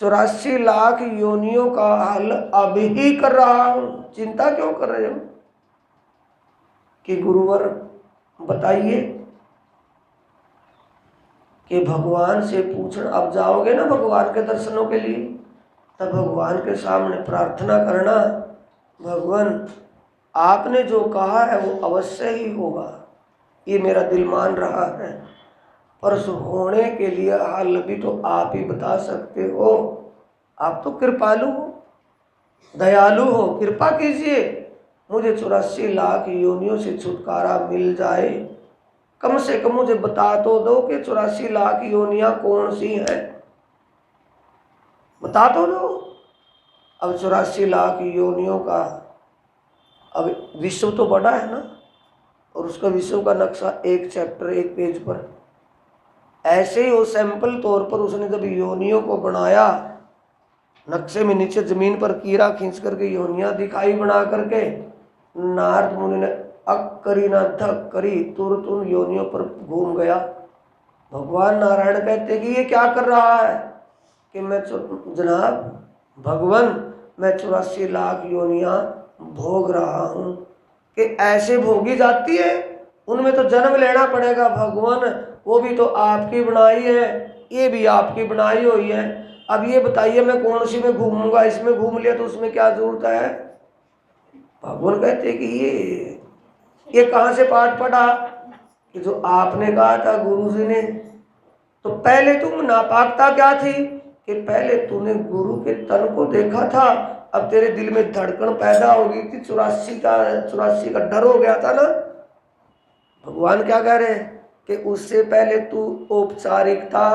84 लाख योनियों का हल अभी ही कर रहा हूं, चिंता क्यों कर रहे हो? कि गुरुवर बताइए कि भगवान से पूछना। अब जाओगे ना भगवान के दर्शनों के लिए, तब भगवान के सामने प्रार्थना करना, भगवान आपने जो कहा है वो अवश्य ही होगा, ये मेरा दिल मान रहा है, पर उस होने के लिए हल भी तो आप ही बता सकते हो। आप तो कृपालु हो, दयालु हो, कृपा कीजिए मुझे 84 लाख योनियों से छुटकारा मिल जाए। कम से कम मुझे बता तो दो कि 84 लाख योनियां कौन सी हैं, बता तो दो। अब 84 लाख योनियों का, अब विश्व तो बड़ा है ना, और उसका विश्व का नक्शा 1 चैप्टर 1 पेज पर। ऐसे ही वो सैंपल तौर पर उसने जब योनियों को बनाया, नक्शे में नीचे जमीन पर कीड़ा खींच करके योनियां दिखाई बना करके, नारद मुनि ने अक करी ना धक करी, तुरंत उन योनियों पर घूम गया। भगवान नारायण कहते कि ये क्या कर रहा है? कि मैं जनाब भगवान मैं 84 लाख योनियां भोग रहा हूं। कि ऐसे भोगी जाती है, उनमें तो जन्म लेना पड़ेगा भगवान, वो भी तो आपकी बनाई है, ये भी आपकी बनाई हुई है। अब ये बताइए मैं कौन सी में घूमूंगा, इसमें घूम लिया तो उसमें क्या जरूरत है। भगवान कहते कि ये कहाँ से पाठ पढ़ा कि जो आपने कहा था गुरुजी ने। तो पहले तुम नापाकता क्या थी कि पहले तूने गुरु के तन को देखा था, अब तेरे दिल में धड़कन पैदा हो गई थी, 84 का डर हो गया था ना। भगवान क्या कह रहे हैं कि उससे पहले तू औपचारिकता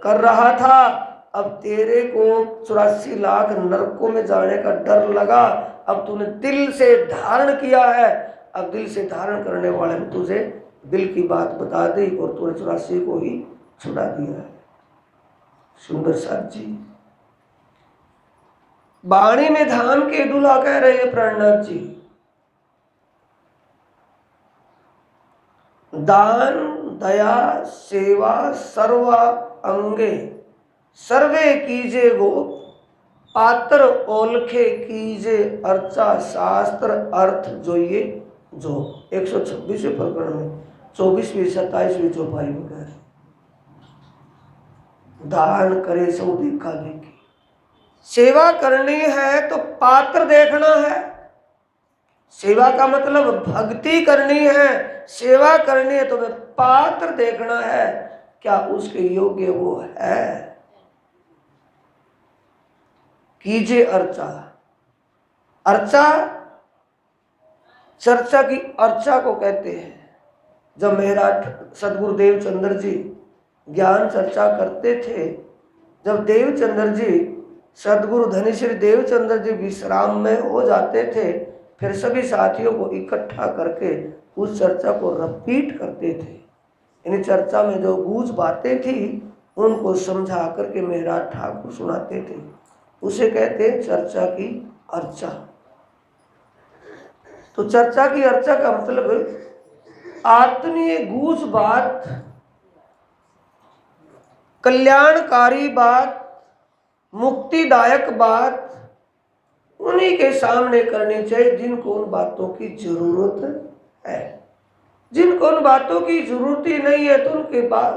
कर रहा था, अब तेरे को 84 लाख नरकों में जाने का डर लगा, अब तूने दिल से धारण किया है। अब दिल से धारण करने वाले ने तुझे दिल की बात बता दी और तूने 84 को ही छुड़ा दिया है। सुंदर साथ जी वाणी में धाम के दूल्हा कह रहे हैं प्राणनाथ जी, दान दया सेवा सर्व अंगे सर्वे कीजे गो, पात्र ओलखे कीजे अर्चा शास्त्र अर्थ जोइए जो। 126वें प्रकरण में 24वीं 27वीं चौपाई में कह रहे दान करे सो देखा देखी, सेवा करनी है तो पात्र देखना है। सेवा का मतलब भक्ति करनी है, सेवा करनी है तो वह पात्र देखना है, क्या उसके योग्य वो है। कीजिए अर्चा, अर्चा चर्चा की अर्चा को कहते हैं। जब मेहराट सदगुरु देवचंद्र जी ज्ञान चर्चा करते थे, जब देवचंद्र जी सदगुरु धनी श्री देवचंद्र जी विश्राम में हो जाते थे, फिर सभी साथियों को इकट्ठा करके उस चर्चा को रिपीट करते थे। इन चर्चा में जो गूंज बातें थी उनको समझा करके मेहराज ठाकुर सुनाते थे, उसे कहते हैं चर्चा की अर्चा। तो चर्चा की अर्चा का मतलब आत्मीय गूंज बात, कल्याणकारी बात, मुक्तिदायक बात उन्हीं के सामने करनी चाहिए जिनको उन बातों की जरूरत है। जिनको उन बातों की जरूरत ही नहीं है तो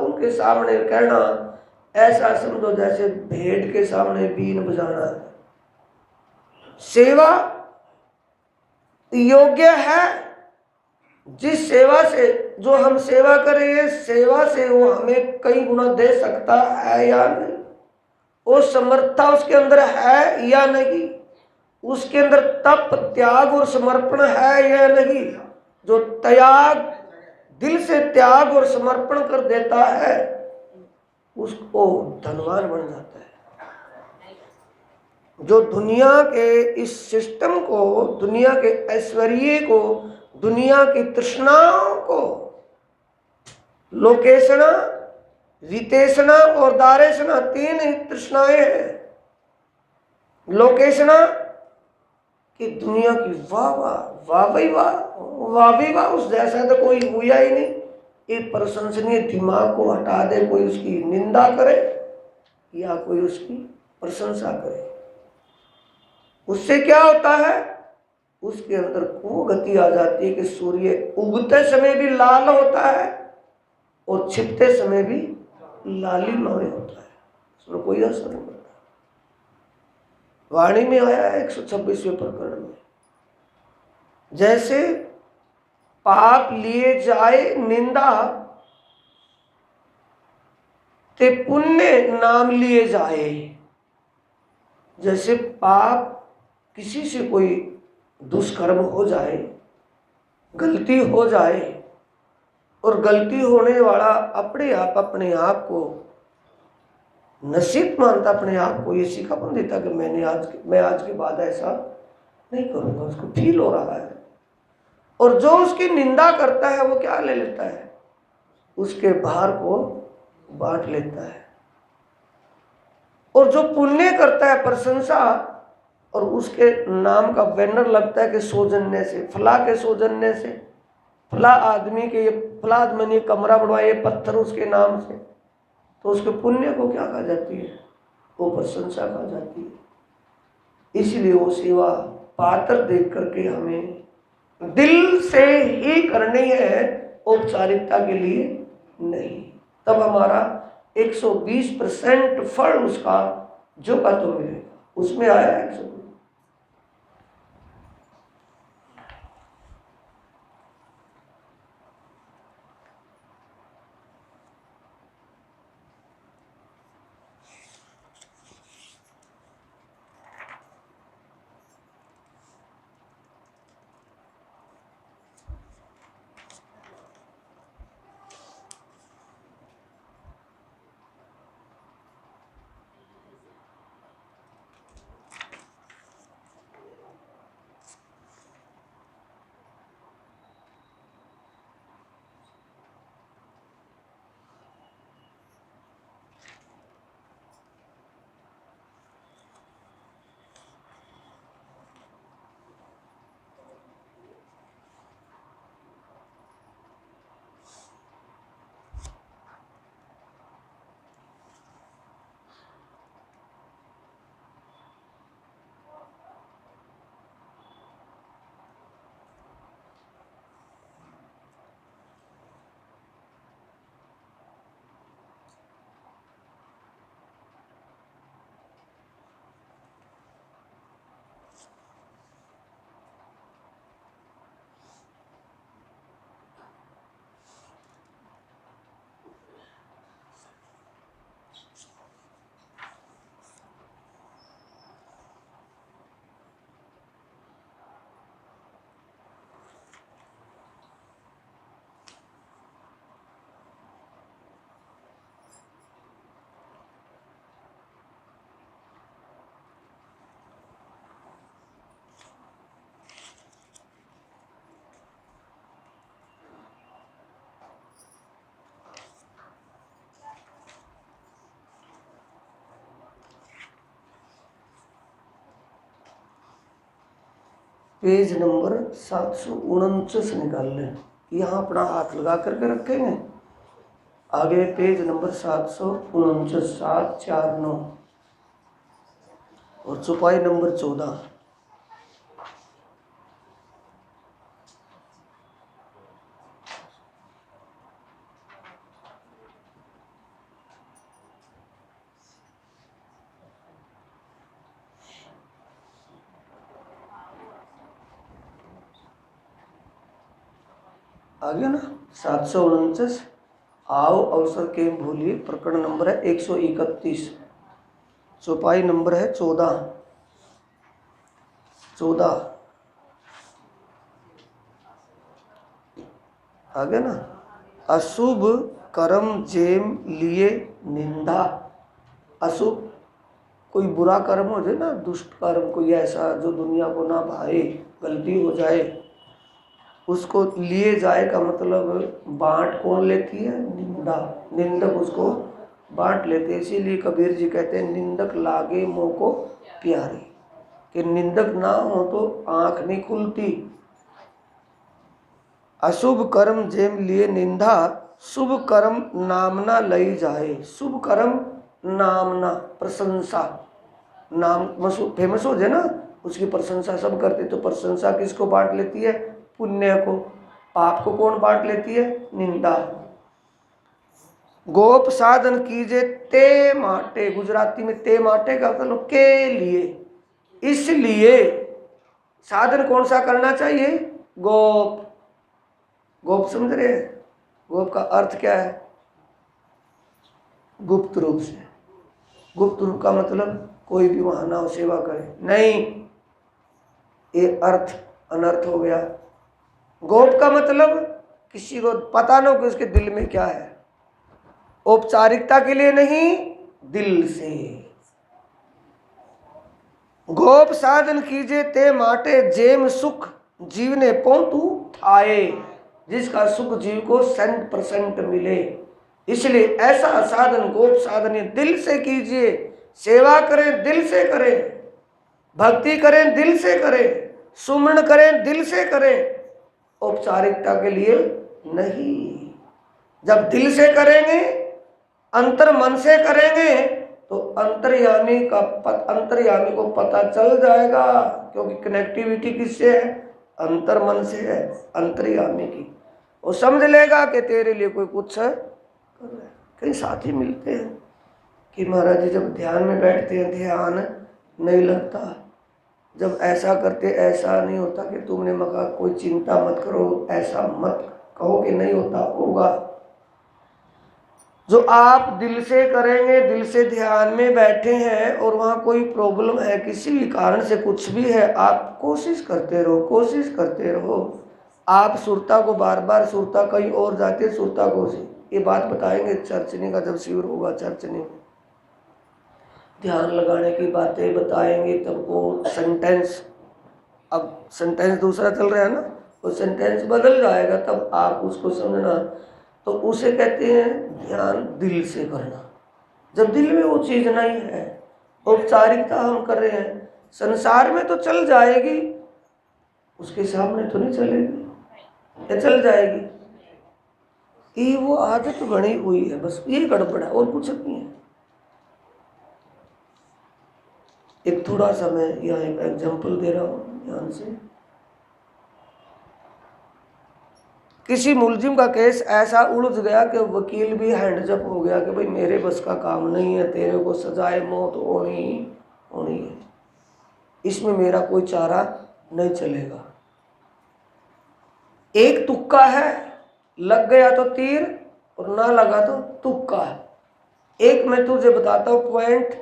उनके सामने कहना ऐसा समझो जैसे भेड़ के सामने बीन बजाना है। सेवा योग्य है, जिस सेवा से जो हम सेवा करें, सेवा से वो हमें कई गुना दे सकता है या नहीं, वो समर्था उसके अंदर है या नहीं, उसके अंदर तप त्याग और समर्पण है या नहीं। जो त्याग दिल से त्याग और समर्पण कर देता है उसको धनवान बन जाता है। जो दुनिया के इस सिस्टम को, दुनिया के ऐश्वर्य को, दुनिया की तृष्णाओं को, लोकेशना वितेशना और दारेशना 3 ही तृष्णाएं हैं। लोकेशना कि दुनिया की वाह वाह उस जैसा तो कोई हुआ ही नहीं, एक प्रशंसनीय दिमाग को हटा दे, कोई उसकी निंदा करे या कोई उसकी प्रशंसा करे, उससे क्या होता है, उसके अंदर वो गति आ जाती है कि सूर्य उगते समय भी लाल होता है और छिपते समय भी लालिमय होता है, उसमें कोई असर नहीं पड़ता। वाणी में आया है 126वें प्रकरण में, जैसे पाप लिए जाए निंदा ते पुण्य नाम लिए जाए। जैसे पाप किसी से कोई दुष्कर्म हो जाए, गलती हो जाए, और गलती होने वाला अपने आप को नसीब मानता, अपने आप को ये सिखापन देता कि मैं आज के बाद ऐसा नहीं करूँगा, उसको फील हो रहा है। और जो उसकी निंदा करता है वो क्या ले लेता है, उसके भार को बांट लेता है। और जो पुण्य करता है, प्रशंसा, और उसके नाम का बैनर लगता है कि सौजन्य से, फला के सौजन्य से, फला आदमी के, ये फला आदमी ने कमरा बनवाया, ये पत्थर उसके नाम से, तो उसके पुण्य को क्या कहा जाती है, वो प्रशंसा कहा जाती है। इसलिए वो सेवा पात्र देख करके हमें दिल से ही करनी है, औपचारिकता के लिए नहीं। तब हमारा 120% फल उसका जो का तो मिलेगा, उसमें आया है सब। पेज नंबर 749 निकाल लें, यहाँ अपना हाथ लगा करके रखेंगे। आगे पेज नंबर 749, 749 और चौपाई नंबर 14। आ गया ना 749। आओ अवसर के भूलिए, प्रकरण नंबर है 131, चौपाई नंबर है 14। आ गया ना। अशुभ कर्म जेम लिए निंदा। अशुभ कोई बुरा कर्म हो जाए ना, दुष्ट कर्म कोई ऐसा जो दुनिया को ना भाए, गलती हो जाए, उसको लिए जाए का मतलब बांट कौन लेती है? निंदा। निंदक उसको बांट लेते हैं। इसीलिए कबीर जी कहते हैं निंदक लागे मोह को प्यारे, कि निंदक ना हो तो आंख नहीं खुलती। अशुभ कर्म जेम लिए निंदा, शुभ कर्म नामना लई जाए। शुभ कर्म नामना, प्रशंसा, नाम फेमस हो जाए ना, उसकी प्रशंसा सब करते, तो प्रशंसा किसको बांट लेती है? पुण्य को। पाप को कौन बांट लेती है? निंदा। गोप साधन कीजे ते माटे, गुजराती में ते माटे का मतलब के लिए, इसलिए साधन कौन सा करना चाहिए? गोप। गोप समझ रहे हैं? गोप का अर्थ क्या है? गुप्त रूप से। गुप्त रूप का मतलब कोई भी वहां ना सेवा करे, नहीं, ये अर्थ अनर्थ हो गया। गोप का मतलब किसी को पता ना हो कि उसके दिल में क्या है, औपचारिकता के लिए नहीं, दिल से। गोप साधन कीजे ते माटे जेम सुख जीवने पहुंचू थाए, जिसका सुख जीव को 100% मिले। इसलिए ऐसा साधन गोप साधन दिल से कीजिए, सेवा करें दिल से करें, भक्ति करें दिल से करें, सुमरण करें दिल से करें, औपचारिकता के लिए नहीं। जब दिल से करेंगे, अंतर मन से करेंगे, तो अंतर्यामी को पता चल जाएगा, क्योंकि कनेक्टिविटी किससे है? अंतर मन से है, अंतर्यामी की। वो समझ लेगा कि तेरे लिए कोई कुछ कर रहा है। कई साथी मिलते हैं, कि महाराज जी जब ध्यान में बैठते हैं ध्यान नहीं लगता, जब ऐसा करते ऐसा नहीं होता कि तुमने मगा कोई चिंता मत करो, ऐसा मत कहो कि नहीं होता, होगा। जो आप दिल से करेंगे, दिल से ध्यान में बैठे हैं और वहाँ कोई प्रॉब्लम है, किसी भी कारण से कुछ भी है, आप कोशिश करते रहो, कोशिश करते रहो। आप सुरता को बार बार, सुरता कहीं और जाती है, सुरता को से ये बात बताएंगे चर्चनी का जब शिविर होगा, चर्चनी में ध्यान लगाने की बातें बताएंगे। तब वो सेंटेंस, अब सेंटेंस दूसरा चल रहा है ना, वो सेंटेंस बदल जाएगा, तब आप उसको समझना। तो उसे कहते हैं ध्यान दिल से करना। जब दिल में वो चीज़ नहीं है, औपचारिकता हम कर रहे हैं, संसार में तो चल जाएगी, उसके सामने तो नहीं चलेगी, या चल जाएगी? ये वो आदत बनी हुई है, बस ये गड़बड़ है और कुछ नहीं है। एक थोड़ा सा मैं यहाँ एक एग्जाम्पल दे रहा हूँ ध्यान से। किसी मुलजिम का केस ऐसा उलझ गया कि वकील भी हैंडजअप हो गया कि भाई मेरे बस का काम नहीं है, तेरे को सजाए मौत होनी है, इसमें मेरा कोई चारा नहीं चलेगा। एक तुक्का है, लग गया तो तीर और ना लगा तो तुक्का है। एक मैं तुझे बताता हूँ पॉइंट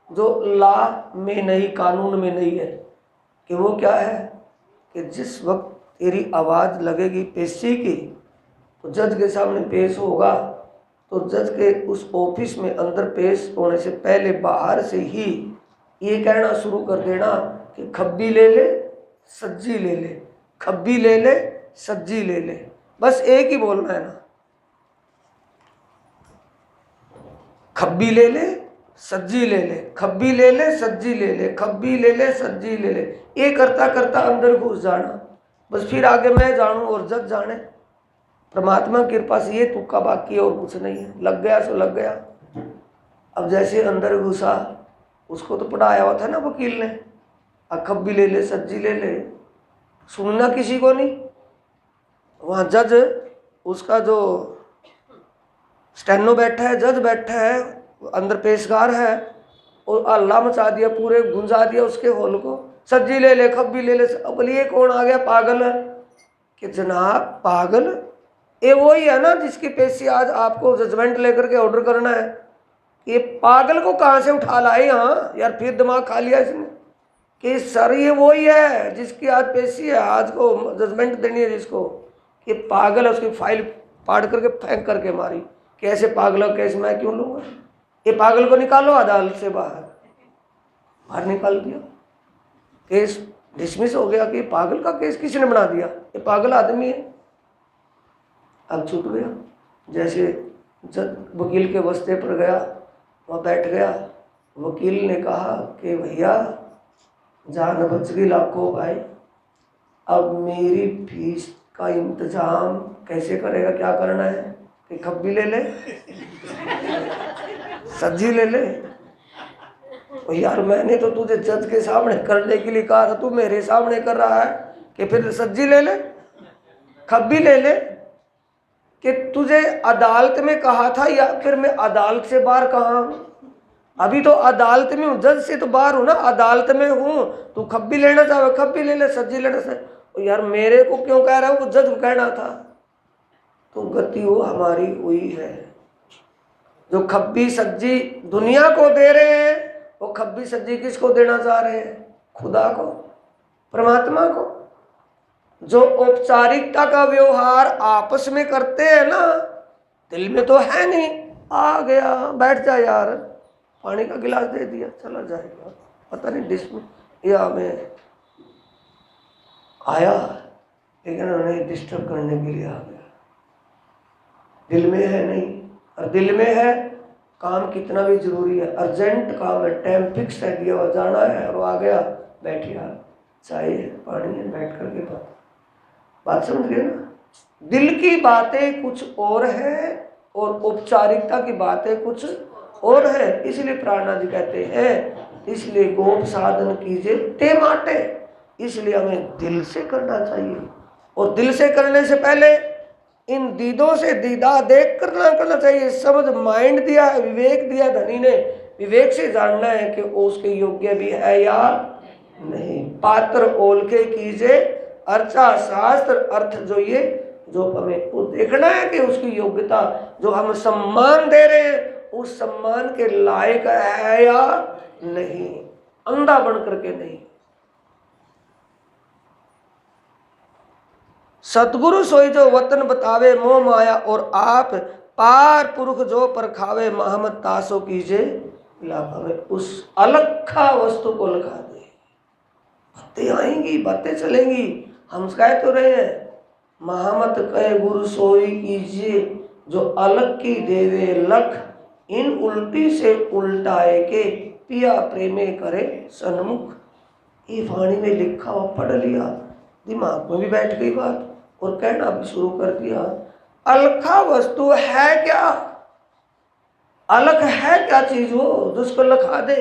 जो लॉ में नहीं, कानून में नहीं है, कि वो क्या है कि जिस वक्त तेरी आवाज़ लगेगी पेशी की, तो जज के सामने पेश होगा, तो जज के उस ऑफिस में अंदर पेश होने से पहले बाहर से ही ये कहना शुरू कर देना कि खब्बी ले ले सज्जी ले ले, खब्बी ले ले सज्जी ले ले, बस एक ही बोलना है ना, खब्बी ले ले सज्जी ले ले, खब्बी ले ले सज्जी ले ले, खब्बी ले ले सज्जी ले ले, ये करता करता अंदर घुस जाना, बस फिर आगे मैं जानूं और जज जाने। परमात्मा की कृपा से ये तुक्का बाकी है और कुछ नहीं है, लग गया सो लग गया। अब जैसे अंदर घुसा, उसको तो पढ़ाया हुआ था ना वकील ने, खब्बी ले ले सज्जी ले ले, सुनना किसी को नहीं। वहाँ जज, उसका जो स्टेनो बैठा है, जज बैठा है, अंदर पेशकार है, और अल्लाह मचा दिया, पूरे गुंजा दिया उसके हॉल को, सज्जी ले ले खब्बी ले ले। अब ये कौन आ गया? पागल है। कि जनाब पागल, ये वही है ना जिसकी पेशी आज आपको जजमेंट लेकर के ऑर्डर करना है। ये पागल को कहाँ से उठा लाए यहाँ यार, फिर दिमाग खा लिया इसने कि सर ये वही है जिसकी आज पेशी है, आज को जजमेंट देनी है जिसको। कि पागल है, उसकी फाइल पाड़ करके फेंक करके मारी। कैसे पागल हो, केस मैं क्यों लूँगा? ये पागल को निकालो अदालत से बाहर निकाल दिया, केस डिसमिस हो गया कि पागल का केस किसने बना दिया, ये पागल आदमी है। अब छूट गया। जैसे जब वकील के बस्ते पर गया, वहाँ बैठ गया, वकील ने कहा कि भैया जान बच गई लाखों भाई, अब मेरी फीस का इंतजाम कैसे करेगा, क्या करना है? कि खब्बी ले ले सब्जी ले ले। तो यार मैंने तो तुझे जज के सामने करने के लिए कहा था, तू मेरे सामने कर रहा है कि फिर सब्जी ले ले खब्बी ले ले। कि तुझे अदालत में कहा था या फिर मैं अदालत से बाहर कहाँ हूँ? अभी तो अदालत में हूँ, जज से तो बाहर हूँ ना, अदालत में हूँ। तू खब्बी लेना चाहे खब्बी ले ले, सब्जी लेना चाहे। यार मेरे को क्यों कह रहा है, वो जज को कहना था। तो गति वो हमारी हुई है, जो खब्बी सब्जी दुनिया को दे रहे हैं, वो खब्बी सब्जी किसको देना चाह रहे हैं? खुदा को, परमात्मा को। जो औपचारिकता का व्यवहार आपस में करते हैं ना, दिल में तो है नहीं, आ गया बैठ जा यार, पानी का गिलास दे दिया चला जाएगा, पता नहीं डिश में या में आया, लेकिन उन्हें डिस्टर्ब करने के लिए आ गया। दिल में है नहीं, और दिल में है काम कितना भी जरूरी है, अर्जेंट काम है, टाइम फिक्स है, दिया हुआ जाना है, और आ गया बैठ यार, चाय है पानी है, बैठ करके बात समझ गए ना। दिल की बातें कुछ और है और औपचारिकता की बातें कुछ और है। इसलिए प्राणनाथ जी कहते हैं, इसलिए गोप साधन कीजिए ते माटे, इसलिए हमें दिल से करना चाहिए। और दिल से करने से पहले इन दीदों से दीदा देख करना चाहिए। समझ माइंड दिया है, विवेक दिया धनी ने, विवेक से जानना है कि वो उसके योग्य भी है या नहीं। पात्र ओल के कीजे अर्चा शास्त्र अर्थ जो ये जो हमें वो देखना है कि उसकी योग्यता जो हम सम्मान दे रहे हैं उस सम्मान के लायक है या नहीं, अंधा बन करके नहीं। सतगुरु सोई जो वतन बतावे मोह माया और आप पार पुरुष जो परखावे महमद तासो कीजे लाभ। उस अलखा वस्तु को लगा दे। बातें आएंगी, बातें चलेंगी, हम कह तो रहे हैं महामत कहे गुरु सोई कीजिए जो अलग की देवे लख, इन उल्टी से उल्टाए के पिया प्रेमे करे सन्मुख। ये वाणी में लिखा हुआ पढ़ लिया, दिमाग में भी बैठ गई बात और कहना भी शुरू कर दिया। अलखा वस्तु है क्या? अलग है क्या चीज वो जिसको लखा दे?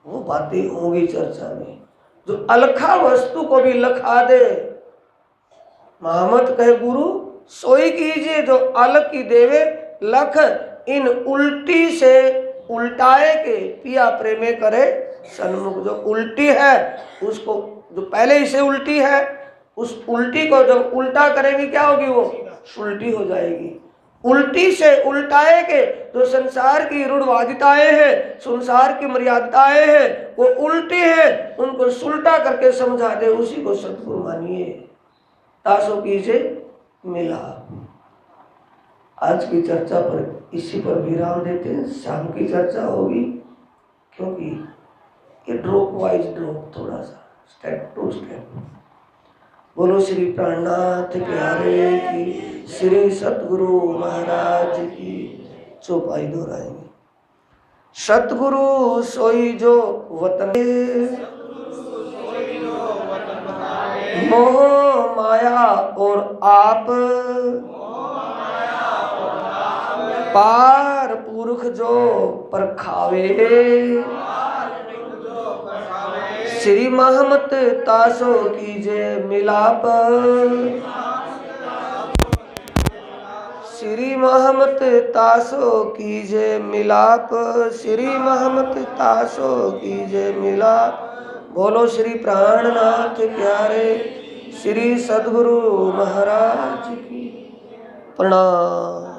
वो बातें होंगी चर्चा में। जो अलखा वस्तु को भी लखा दे, महामत कहे गुरु सोई कीजिए जो अलग की देवे लख, इन उल्टी से उल्टाए के पिया प्रेमे करे सन्मुख। जो उल्टी है उसको, जो पहले ही से उल्टी है उस उल्टी को जब उल्टा करेंगे क्या होगी? वो उल्टी हो जाएगी। उल्टी से उल्टाए के जो संसार की रूढ़वादिताएं हैं, संसार की मर्यादाएं हैं, वो उल्टी है, उनको सुलटा करके समझा दे, उसी को सतगुरु मानिए। तासो कीजिए मिला। आज की चर्चा पर इसी पर विराम देते हैं, शाम की चर्चा होगी, क्योंकि ये ड्रॉप वाइज ड्रॉप, थोड़ा सा स्टेप टू स्टेप। बोलो श्री प्राणनाथ प्यारे की, श्री सतगुरु महाराज की। चौपाई दोहराएंगे। सतगुरु सोई जो वतन मोह माया और आप पार पुरख जो परखावे, श्री महमत तासो कीजे मिलाप, श्री महमत तासो कीजे मिलाप, श्री महमत तासो कीजे मिलाप। बोलो श्री प्राणनाथ प्यारे श्री सद्गुरु महाराज की। प्रणाम।